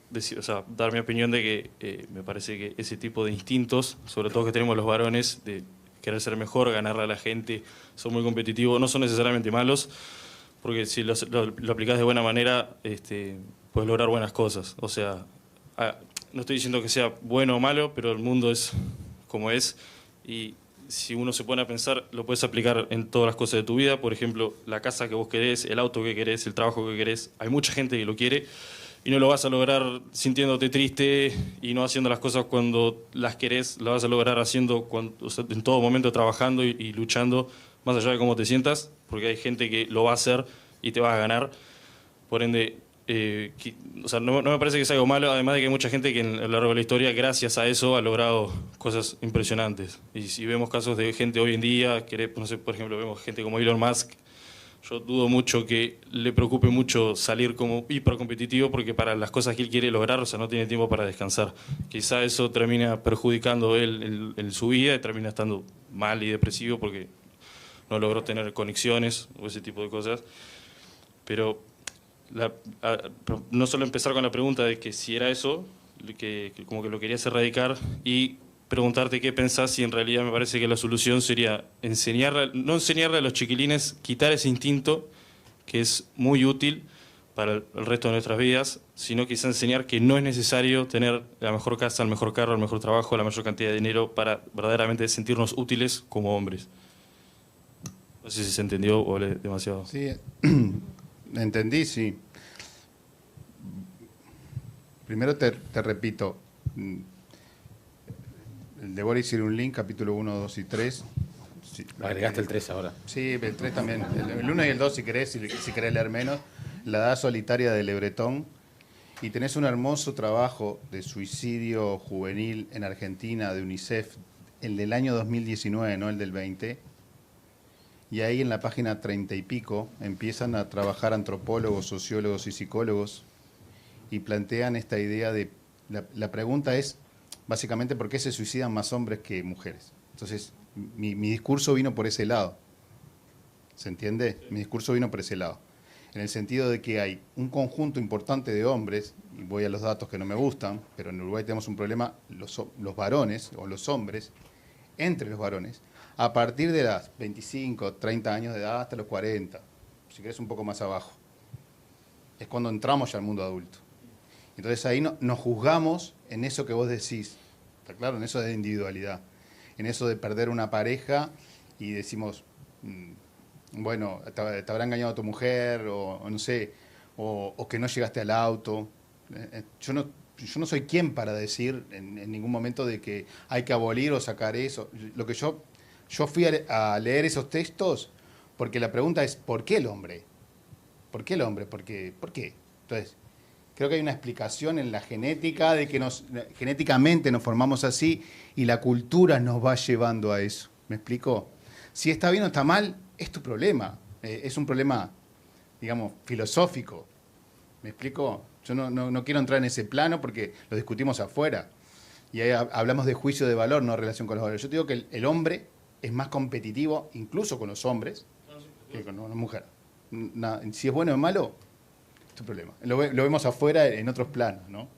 dar mi opinión de que me parece que ese tipo de instintos, sobre todo que tenemos los varones, de querer ser mejor, ganarle a la gente, son muy competitivos, no son necesariamente malos, porque si lo aplicás de buena manera, puedes lograr buenas cosas. O sea, no estoy diciendo que sea bueno o malo, pero el mundo es como es, y si uno se pone a pensar, lo puedes aplicar en todas las cosas de tu vida. Por ejemplo, la casa que vos querés, el auto que querés, el trabajo que querés. Hay mucha gente que lo quiere y no lo vas a lograr sintiéndote triste y no haciendo las cosas cuando las querés. Lo vas a lograr haciendo en todo momento, trabajando y luchando, más allá de cómo te sientas, porque hay gente que lo va a hacer y te va a ganar. Por ende, o sea, no me parece que sea algo malo, además de que hay mucha gente que a lo largo de la historia, gracias a eso, ha logrado cosas impresionantes. Y si vemos casos de gente hoy en día, no sé, por ejemplo, vemos gente como Elon Musk, yo dudo mucho que le preocupe mucho salir como hipercompetitivo, porque para las cosas que él quiere lograr, o sea, no tiene tiempo para descansar. Quizá eso termina perjudicando él en su vida y termina estando mal y depresivo porque no logró tener conexiones o ese tipo de cosas. Pero no solo empezar con la pregunta de que si era eso, que como que lo querías erradicar, y preguntarte qué pensás, si en realidad me parece que la solución sería no enseñarle a los chiquilines, quitar ese instinto que es muy útil para el resto de nuestras vidas, sino quizá enseñar que no es necesario tener la mejor casa, el mejor carro, el mejor trabajo, la mayor cantidad de dinero para verdaderamente sentirnos útiles como hombres. No sé si se entendió o hablé demasiado. Sí, entendí, sí. Primero te repito, el de Boris Cyrulnik, capítulo 1, 2 y 3. Sí, agregaste el 3 ahora. Sí, el 3 también. El 1 y el 2 si querés, si querés leer menos. La edad solitaria de Le Breton. Y tenés un hermoso trabajo de suicidio juvenil en Argentina de UNICEF, el del año 2019, no el del 20. Y ahí en la página 30 y pico empiezan a trabajar antropólogos, sociólogos y psicólogos y plantean esta idea de... La pregunta es, básicamente, ¿por qué se suicidan más hombres que mujeres? Entonces, mi discurso vino por ese lado. ¿Se entiende? Mi discurso vino por ese lado. En el sentido de que hay un conjunto importante de hombres, y voy a los datos que no me gustan, pero en Uruguay tenemos un problema, los varones, o los hombres, entre los varones, a partir de las 25, 30 años de edad hasta los 40, si querés un poco más abajo. Es cuando entramos ya al mundo adulto. Entonces ahí nos juzgamos en eso que vos decís, ¿está claro? En eso de individualidad, en eso de perder una pareja y decimos, bueno, te habrá engañado tu mujer, o no sé, o que no llegaste al auto. Yo no soy quien para decir en ningún momento de que hay que abolir o sacar eso. Lo que yo fui a leer esos textos porque la pregunta es, ¿por qué el hombre? ¿Por qué el hombre? ¿Por qué? Entonces, creo que hay una explicación en la genética de que genéticamente nos formamos así y la cultura nos va llevando a eso. ¿Me explico? Si está bien o está mal, es tu problema. Es un problema, digamos, filosófico. ¿Me explico? Yo no quiero entrar en ese plano porque lo discutimos afuera. Y ahí hablamos de juicio de valor, no relación con los valores. Yo te digo que el hombre es más competitivo, incluso con los hombres, que con una mujer. Si es bueno o malo, es tu problema. Lo vemos afuera en otros planos, ¿no?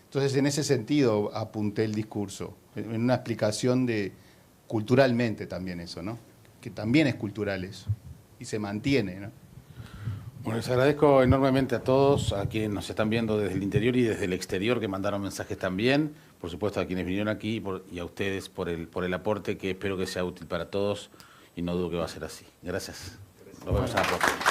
Entonces, en ese sentido apunté el discurso, en una explicación de culturalmente también eso, ¿no? Que también es cultural eso, y se mantiene, ¿no? Bueno, les agradezco enormemente a todos, a quienes nos están viendo desde el interior y desde el exterior, que mandaron mensajes también, por supuesto a quienes vinieron aquí y a ustedes por el aporte, que espero que sea útil para todos y no dudo que va a ser así. Gracias. Nos vemos a la próxima.